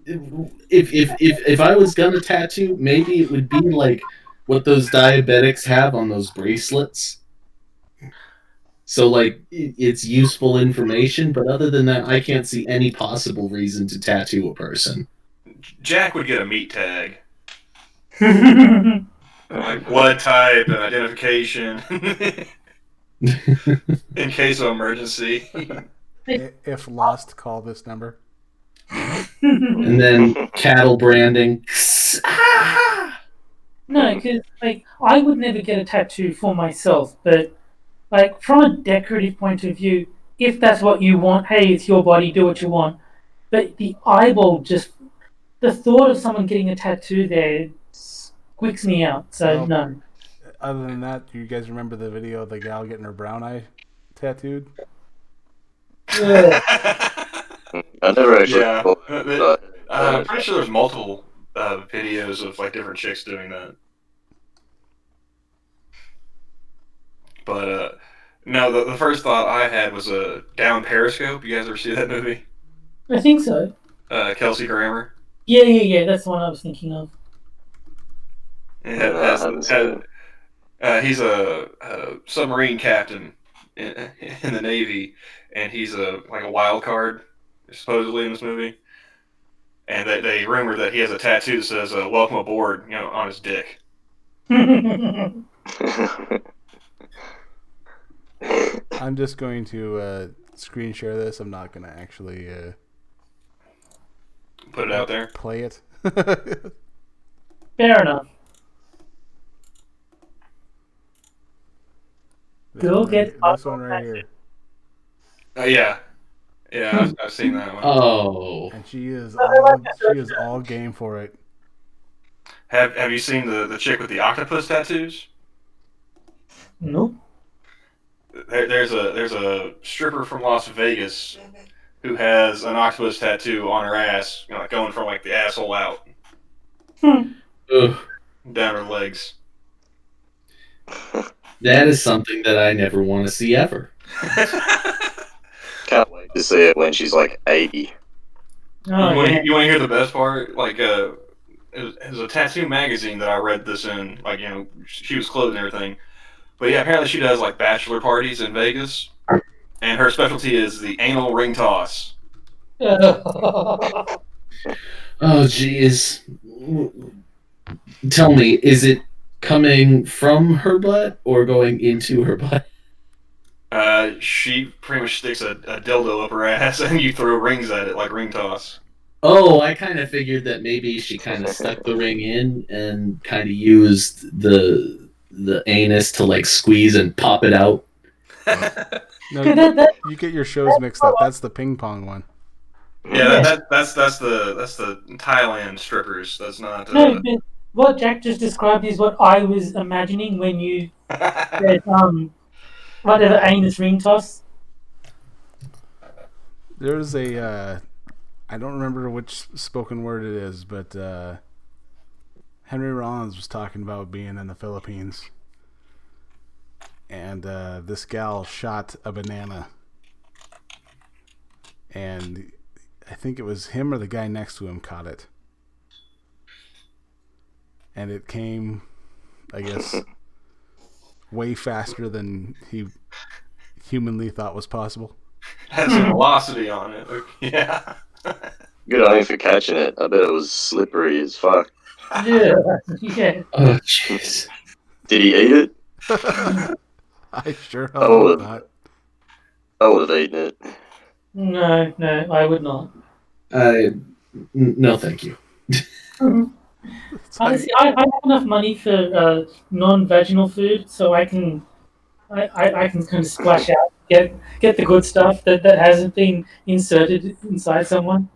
If I was gonna tattoo, maybe it would be like what those diabetics have on those bracelets. So like it's useful information, but other than that, I can't see any possible reason to tattoo a person. Jack would get a meat tag. Like blood type and identification. In case of emergency. If lost, call this number. And then cattle branding. No, because like I would never get a tattoo for myself, but like from a decorative point of view, if that's what you want, hey, it's your body, do what you want. But the eyeball, just the thought of someone getting a tattoo there squeaks me out. So no. Other than that, do you guys remember the video of the gal getting her brown eye tattooed? Yeah. I never actually. Yeah. I'm pretty sure there's multiple videos of like different chicks doing that. But no, the first thought I had was Down Periscope. You guys ever see that movie? I think so. Kelsey Grammer. Yeah. That's the one I was thinking of. He's a submarine captain in the Navy, and he's like a wild card, supposedly, in this movie. And they rumored that he has a tattoo that says "Welcome aboard," on his dick. I'm just going to screen share this. I'm not going to actually. put it out there. Play it. Fair enough. Girl gets this one right here. Yeah. Yeah, I've seen that one. Oh. And she is all game for it. Have you seen the chick with the octopus tattoos? Nope. There's a stripper from Las Vegas who has an octopus tattoo on her ass, like going from like the asshole out Ugh. down her legs. That is something that I never want to see ever. Can't wait to see it when she's like 80. Oh, you want yeah. to hear the best part? Like, it was a tattoo magazine that I read this in. Like, she was clothed and everything. But yeah, apparently she does like bachelor parties in Vegas, and her specialty is the anal ring toss. Oh, jeez. Tell me, is it coming from her butt or going into her butt? She pretty much sticks a dildo up her ass, and you throw rings at it like ring toss. Oh, I kind of figured that maybe she kind of stuck the ring in and kind of used the anus to like squeeze and pop it out. No, you get your shows mixed up. That's the ping pong one. Yeah, that's the Thailand strippers. That's not. No, but what Jack just described is what I was imagining when you said whatever anus ring toss. There's a I don't remember which spoken word it is, but Henry Rollins was talking about being in the Philippines, and this gal shot a banana, and I think it was him or the guy next to him caught it, and it came, I guess, way faster than he humanly thought was possible. Has a velocity on it. Yeah. Good on him for catching it. I bet it was slippery as fuck. Yeah, yeah. Oh, jeez. Did he eat it? I sure Oh, hope not. I would have eaten it. No, I would not. No, thank you. Honestly, I have enough money for non-vaginal food, so I can kind of splash out, get the good stuff that hasn't been inserted inside someone.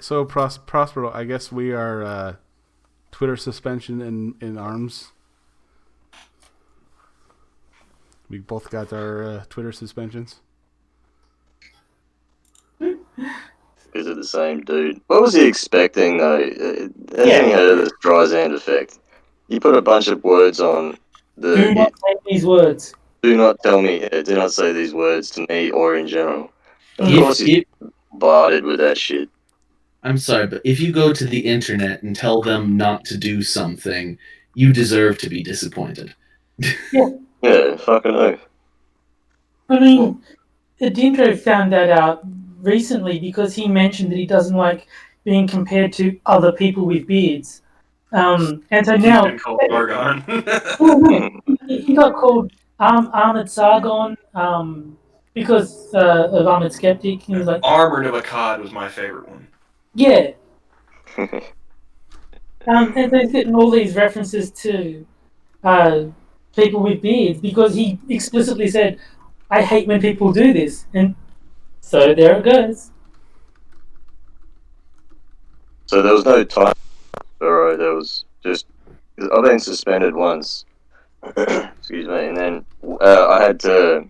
So Prospero, I guess we are Twitter suspension in arms. We both got our Twitter suspensions. Is it the same dude? What was he expecting though? Hasn't he heard of this Streisand effect? You put a bunch of words on Do not say these words. Do not tell me. Do not say these words to me or in general. Of course, he's barded with that shit. I'm sorry, but if you go to the internet and tell them not to do something, you deserve to be disappointed. Yeah, fucking oath. I mean, Adindro found that out recently because he mentioned that he doesn't like being compared to other people with beards. And so now he got called Armored Sargon because of Armored Skeptic. He was like Armored of Akkad was my favorite one. Yeah. And so he's getting all these references to people with beards because he explicitly said, "I hate when people do this," and so there it goes. So there was no time, bro. There was just I've been suspended once. Excuse me, and then I had to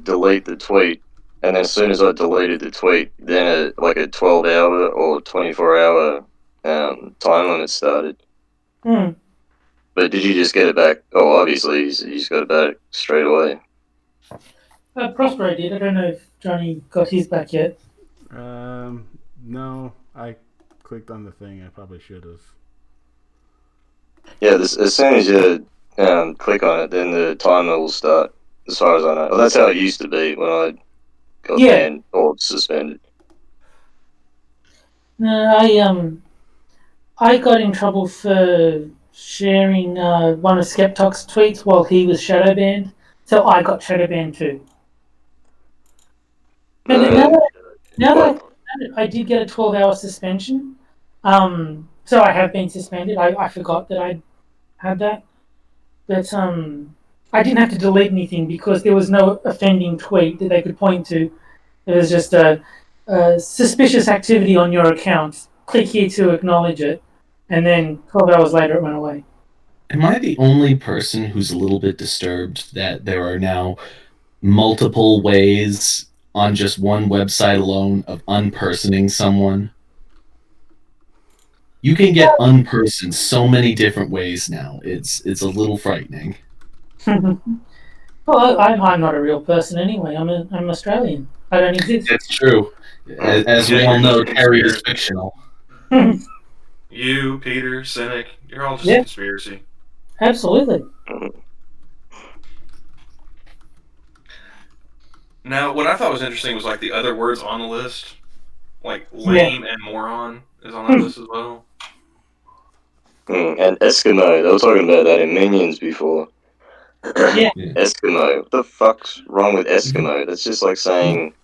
delete the tweet, and then as soon as I deleted the tweet, then like a 12-hour or 24-hour time limit started. But did you just get it back? Oh, obviously, you just got it back straight away. Prospero did. I don't know if Johnny got his back yet. No, I clicked on the thing. I probably should have. Yeah, as soon as you click on it, then the timer will start, as far as I know. Well, that's how it used to be when I got banned or suspended. No, I got in trouble for sharing one of Skeptoc's tweets while he was shadow banned, so I got shadow banned too. But now that I did get a 12-hour suspension, So I have been suspended. I forgot that I had that, but I didn't have to delete anything because there was no offending tweet that they could point to. It was just a suspicious activity on your account. Click here to acknowledge it, and then 12 hours later it went away. Am I the only person who's a little bit disturbed that there are now multiple ways on just one website alone of unpersoning someone? You can get unpersoned so many different ways now. It's a little frightening. Well, I'm not a real person anyway. I'm Australian. I don't exist. It's true. As we all know, Terry is fictional. You, Peter, Cynic, you're all just Yeah. a conspiracy. Absolutely. Now, what I thought was interesting was like the other words on the list, like lame and moron is on that list as well. And Eskimo, they were talking about that in Minions before. Yeah. Eskimo. What the fuck's wrong with Eskimo? That's just like saying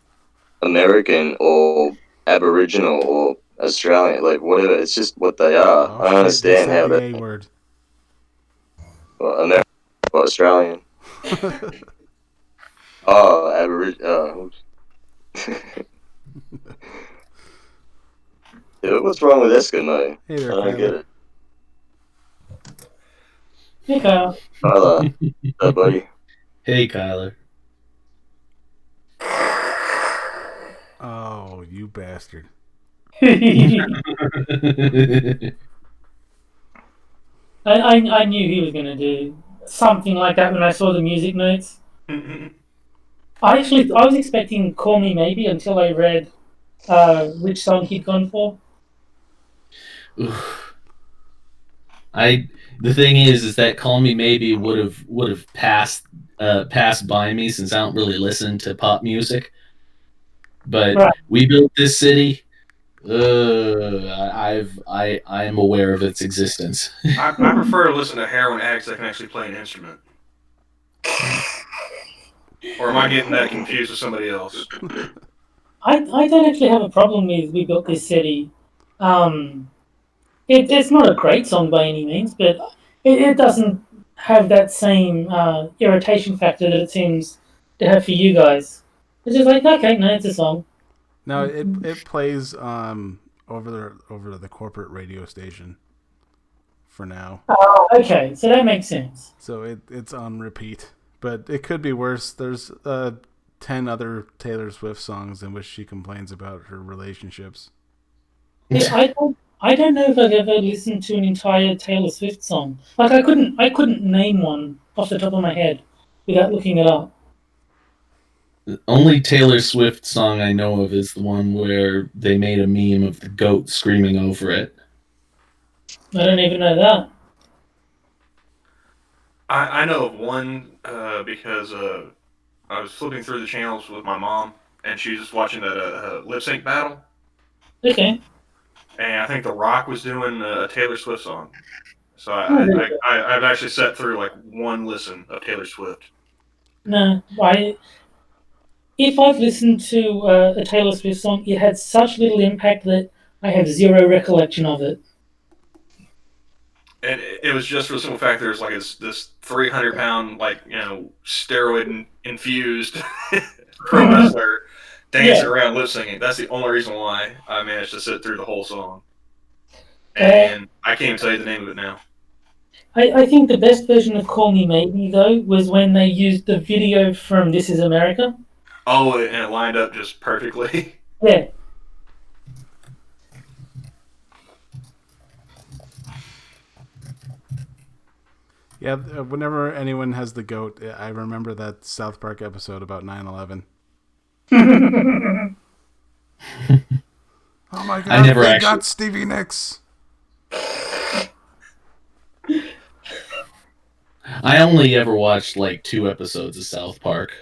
American or Aboriginal or Australian, like whatever. It's just what they are. Oh, I shit, understand they how said the they. A word. Well, American or Australian. Oh, Aboriginal. Yeah, what's wrong with Eskimo? Hey there, I don't get Kyler. it. Hey, Kyle. Tyler, buddy. Hey, Kyler. Oh, you bastard. I knew he was going to do something like that when I saw the music notes. I was expecting "Call Me Maybe" until I read which song he'd gone for. The thing is that "Call Me Maybe" would have passed by me since I don't really listen to pop music. But Right. "We Built This City," I am aware of its existence. I prefer to listen to heroin addicts that can actually play an instrument. Or am I getting that confused with somebody else? I don't actually have a problem with "We Built This City." It's not a great song by any means, but it doesn't have that same irritation factor that it seems to have for you guys. It's just like, okay, no, it's a song. No, it plays over the corporate radio station for now. Oh, okay, so that makes sense. So it's on repeat. But it could be worse. There's 10 other Taylor Swift songs in which she complains about her relationships. Yeah, I don't know if I've ever listened to an entire Taylor Swift song. Like I couldn't name one off the top of my head without looking it up. The only Taylor Swift song I know of is the one where they made a meme of the goat screaming over it. I don't even know that. I know of one because I was flipping through the channels with my mom, and she was just watching that lip sync battle. Okay. And I think The Rock was doing a Taylor Swift song. So I've actually sat through like one listen of Taylor Swift. No, if I've listened to a Taylor Swift song, it had such little impact that I have zero recollection of it. And it was just for the simple fact there's like this 300-pound steroid infused pro wrestler dancing around lip singing. That's the only reason why I managed to sit through the whole song. And I can't even tell you the name of it now. I think the best version of "Call Me Maybe" though was when they used the video from "This Is America." Oh, and it lined up just perfectly. Yeah. Yeah, whenever anyone has the goat, I remember that South Park episode about 9/11. Oh my god, they got Stevie Nicks. I only ever watched like 2 episodes of South Park.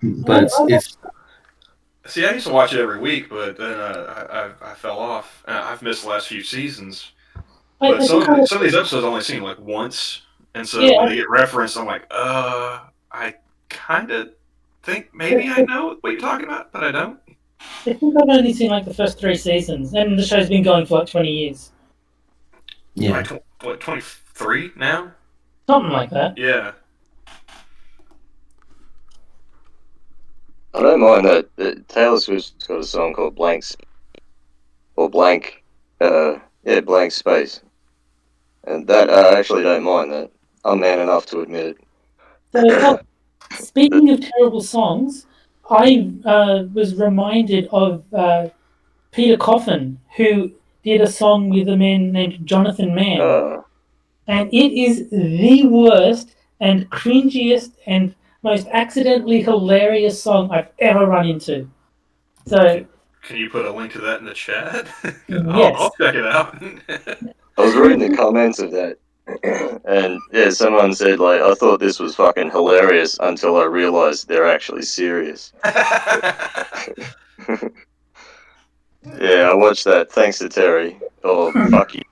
But it's See, I used to watch it every week, but then I fell off. I've missed the last few seasons. But some of these episodes I've only seen like once, and so when they get referenced, I'm like, I kind of think maybe I know what you're talking about, but I don't. I think I've only seen like the first 3 seasons, and the show's been going for like 20 years. Yeah. Like, what, 23 now? Something like that. Yeah. I don't mind that Taylor Swift's got a song called Blanks or Blank, Blank Space, and that I actually don't mind that. I'm man enough to admit So, it. speaking of terrible songs, I was reminded of Peter Coffin, who did a song with a man named Jonathan Mann. uh, And it is the worst and cringiest and most accidentally hilarious song I've ever run into. So, Can you put a link to that in the chat? yes. I'll check it out. I was reading the comments of that, and yeah, someone said like, I thought this was fucking hilarious until I realized they're actually serious. Yeah, I watched that. Thanks to Terry. Oh, fuck you.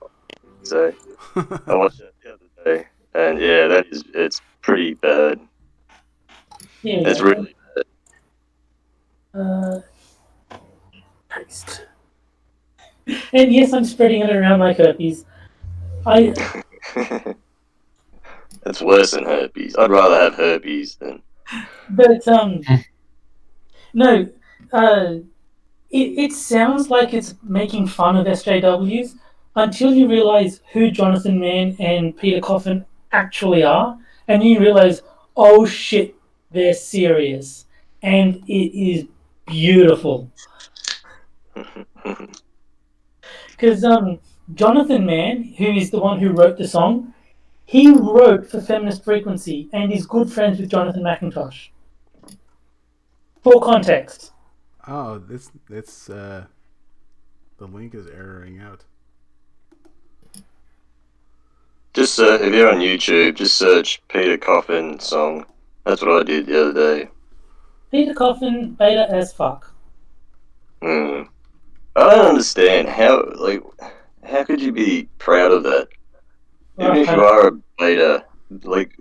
So I watched that the other day, and yeah, it's pretty bad. Here we It's go. really Paste. And yes, I'm spreading it around like herpes. bad. It's worse than herpes. I'd rather have herpes than. But no, it sounds like it's making fun of SJWs until you realize who Jonathan Mann and Peter Coffin actually are, and you realize, oh shit, they're serious, and it is beautiful. Because Jonathan Mann, who is the one who wrote the song, he wrote for Feminist Frequency and is good friends with Jonathan McIntosh. For context. Oh, it's the link is erroring out. Just if you're on YouTube, just search Peter Coffin song. That's what I did the other day. Peter Coffin, beta as fuck. I don't understand how could you be proud of that? Even if you are a beta, like.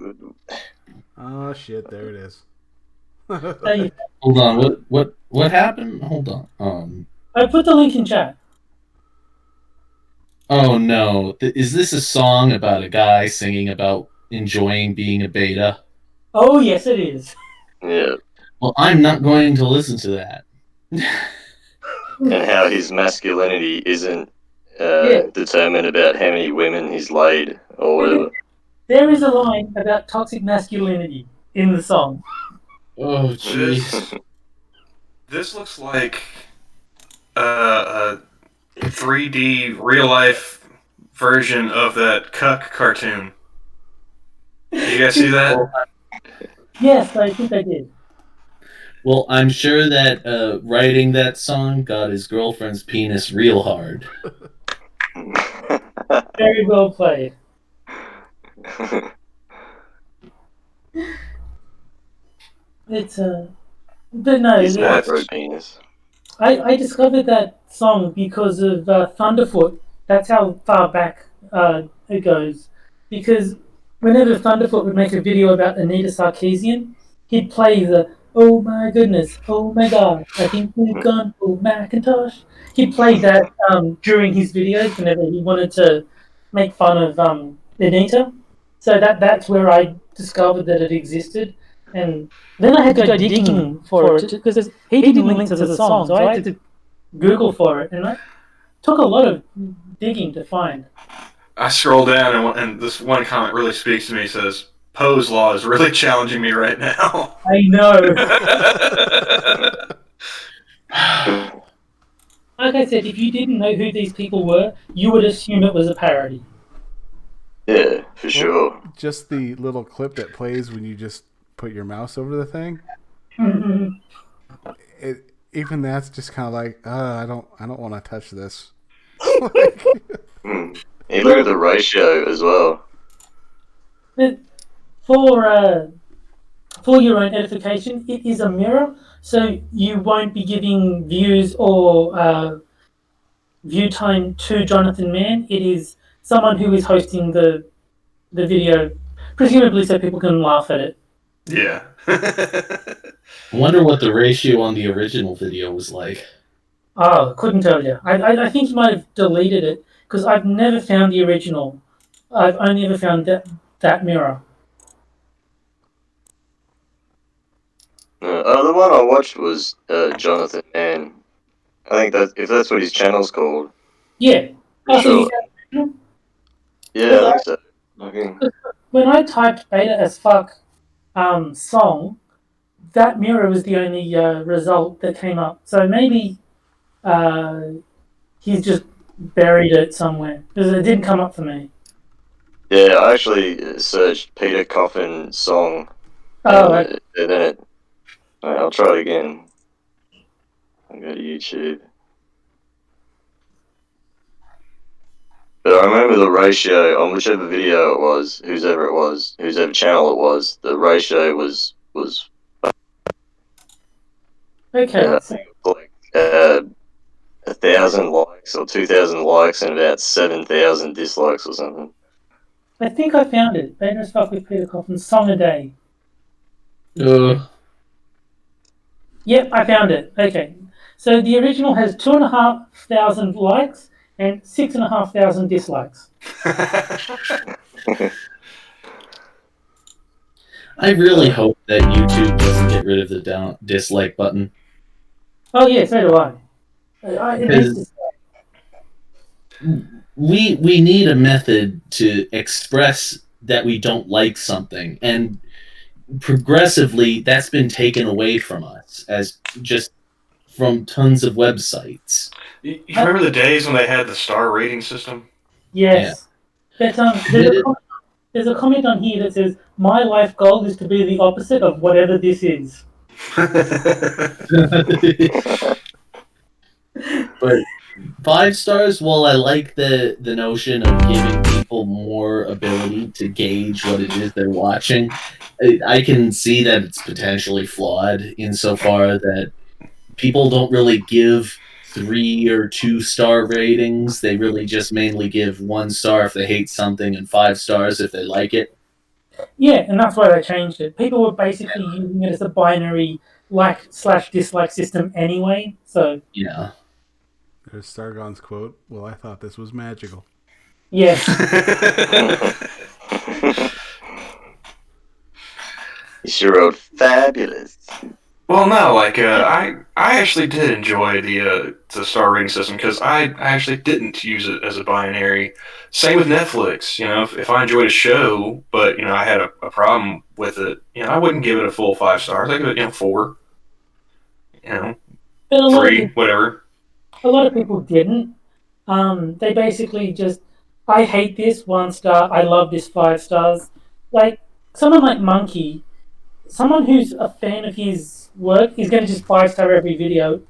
Oh shit! There it is. Hold on. What happened? Hold on. I put the link in chat. Oh no! Is this a song about a guy singing about enjoying being a beta? Oh yes, it is. Yeah. Well, I'm not going to listen to that. And how his masculinity isn't determined about how many women he's laid or whatever. There is a line about toxic masculinity in the song. Oh jeez. This looks like a 3D real life version of that Cuck cartoon. Did you guys see that? Yes, I think I did. Well, I'm sure that writing that song got his girlfriend's penis real hard. Very well played. It's but no, His micro penis. I discovered that song because of Thunderfoot. That's how far back it goes. Because whenever Thunderfoot would make a video about Anita Sarkeesian, he'd play the "Oh my goodness, oh my god, I think we've gone full Macintosh." He'd play that during his videos whenever he wanted to make fun of Anita. So that's where I discovered that it existed, and then I had to go digging for it because he didn't link to the song, so I had to Google for it, and I took a lot of digging to find. I scroll down and this one comment really speaks to me. It says, Poe's law is really challenging me right now. I know. Like I said, if you didn't know who these people were, you would assume it was a parody. Yeah, for sure. Just the little clip that plays when you just put your mouse over the thing. Even that's just kind of like, I don't want to touch this. You look at the ratio as well. But for your own edification, it is a mirror, so you won't be giving views or view time to Jonathan Mann. It is someone who is hosting the video, presumably so people can laugh at it. Yeah. I wonder what the ratio on the original video was like. Oh, couldn't tell you. I think you might have deleted it because I've never found the original. I've only ever found that mirror. The one I watched was Jonathan Mann. I think that if that's what his channel's called, Yeah. for Oh, so you sure. found the original? Yeah, I think so. I think. When I typed beta as fuck song, that mirror was the only result that came up. So maybe uh, he's just buried it somewhere because it didn't come up for me. Yeah, I actually searched Peter Coffin song, Oh, and then it. I'll try it again. I'll go to YouTube. But I remember the ratio on whichever video it was, whosever channel it was, the ratio was okay. So like 1,000 likes or 2,000 likes and about 7,000 dislikes or something. I think I found it. Beta as fuck with Peter Coffin's song a day. Yep, I found it. Okay. So the original has 2,500 likes and 6,500 dislikes. I really hope that YouTube doesn't get rid of the dislike button. Oh yeah, so do I. It needs to we need a method to express that we don't like something, and progressively that's been taken away from us as just from tons of websites. You remember the days when they had the star rating system? Yes. Yeah. But there's a comment on here that says, "My life goal is to be the opposite of whatever this is." But 5 stars, while I like the notion of giving people more ability to gauge what it is they're watching, I can see that it's potentially flawed insofar that people don't really give 3 or 2 star ratings. They really just mainly give 1 star if they hate something and 5 stars if they like it. Yeah, and that's why they changed it. People were basically using it as a binary like/dislike system anyway. So Yeah. There's Stargon's quote. Well, I thought this was magical. yes. You sure wrote fabulous. Well, no, like I actually did enjoy the star rating system because I actually didn't use it as a binary. Same with Netflix. You know, if I enjoyed a show, but I had a problem with it, I wouldn't give it a full 5 stars. I give it 4, But 3, whatever. a lot of people didn't. They basically just, I hate this 1 star. I love this 5 stars. Like someone like Monkey, someone who's a fan of his work is going to just 5 star every video,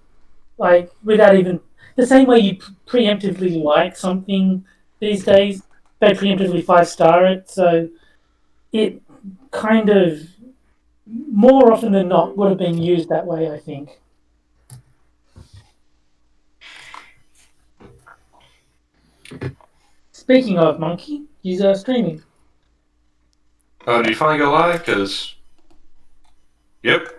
like without even the same way you preemptively like something these days. They preemptively 5 star it, so it kind of more often than not would have been used that way. I think. Speaking of Monkey, he's streaming. Oh, did you finally go live? Yep.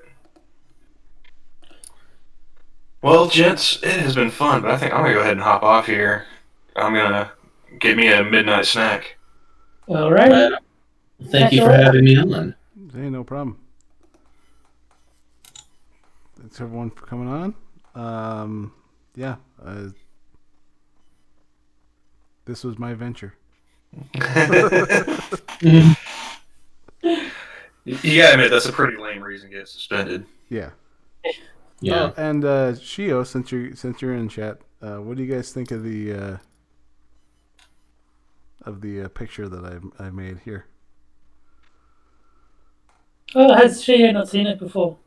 Well, gents, it has been fun, but I think I'm gonna go ahead and hop off here. I'm gonna get me a midnight snack. All right. Thank you for having me on. Hey, no problem. Thanks everyone for coming on. Yeah, this was my venture. You gotta admit, that's a pretty lame reason to get suspended. Yeah. Yeah. Oh, and Shio, since you're in chat, what do you guys think of the picture that I made here? Oh, has she not seen it before?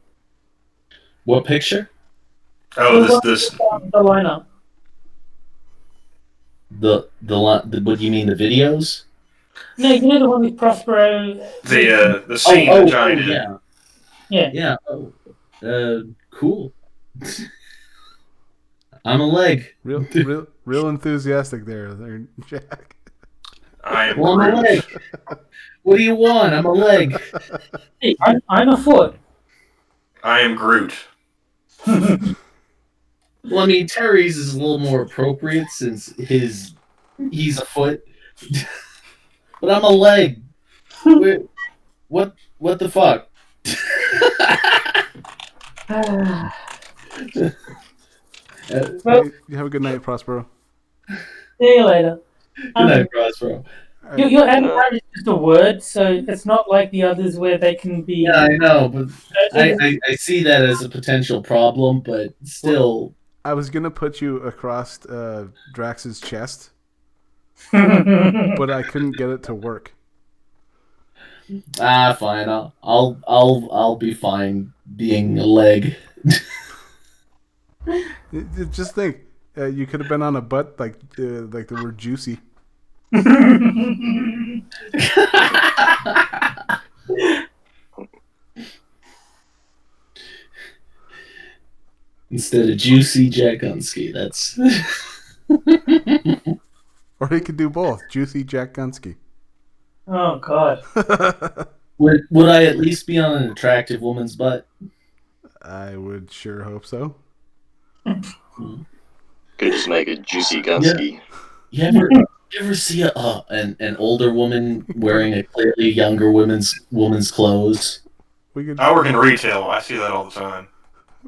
What picture? Oh, this. The lineup. What do you mean, the videos? No, you know the one with Prospero. The scene that Johnny did. Yeah. Yeah. Yeah. Cool. I'm a leg. Real enthusiastic there, Jack. I am Well, I'm a leg. Groot. What do you want? I'm a leg. Hey, I'm a foot. I am Groot. Well, I mean, Terry's is a little more appropriate since he's a foot. But I'm a leg. Wait, what the fuck? Well, You have a good night, Prospero. see you later. Good night, Prospero. All right. Your avatar is just a word, so it's not like the others where they can be. Yeah, I know, but I see that as a potential problem, but still. I was gonna put you across Drax's chest, but I couldn't get it to work. Fine. I'll be fine being a leg. Just think, you could have been on a butt like the word juicy. Instead of Juicy Jack Gunsky, that's. Or he could do both, juicy Jack Gunsky. Oh God. Would I at least be on an attractive woman's butt? I would sure hope so. Could just make a juicy Gunsky. You ever see an older woman wearing a clearly younger woman's clothes? I work in retail. I see that all the time.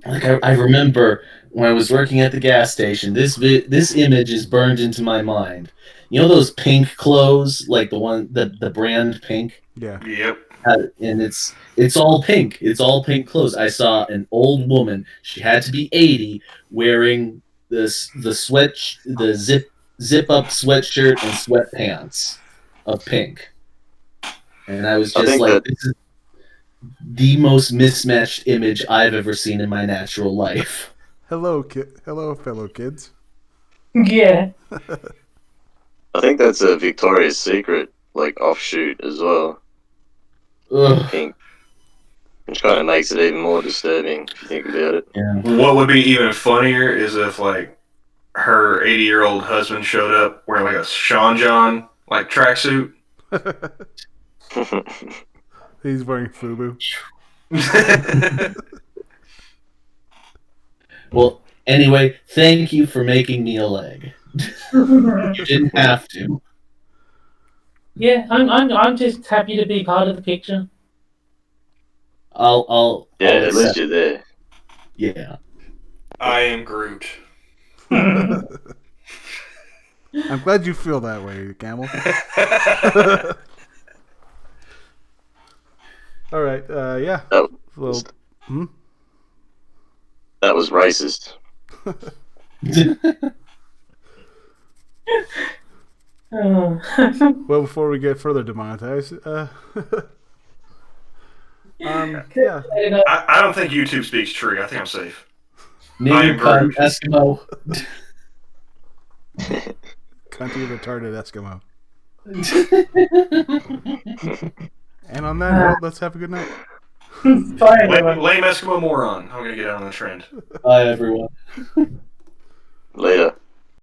Like I remember when I was working at the gas station, this image is burned into my mind. You know those pink clothes, like the brand Pink? Yeah. Yep. And it's all pink. It's all pink clothes. I saw an old woman. She had to be 80, wearing the zip up sweatshirt and sweatpants of pink. And I was just like, this is the most mismatched image I've ever seen in my natural life. Hello, fellow kids. Yeah. I think that's a Victoria's Secret offshoot as well. Ugh. Pink. Which kind of makes it even more disturbing if you think about it. Yeah. What would be even funnier is if her 80-year-old husband showed up wearing a Sean John tracksuit. He's wearing FUBU. Well, anyway, thank you for making me a leg. You didn't have to. Yeah, I'm just happy to be part of the picture. I'll at accept. least you're there. Yeah. I am Groot. I'm glad you feel that way, Camel. All right. Yeah. That was racist. Well, before we get further demonetized, yeah. I don't think YouTube speaks tree. I think I'm safe. Name Groot. Eskimo. Cunty retarded Eskimo. And on that note, let's have a good night. Bye, everyone. Lame Eskimo moron. I'm gonna get out on the trend. Bye, everyone. Later.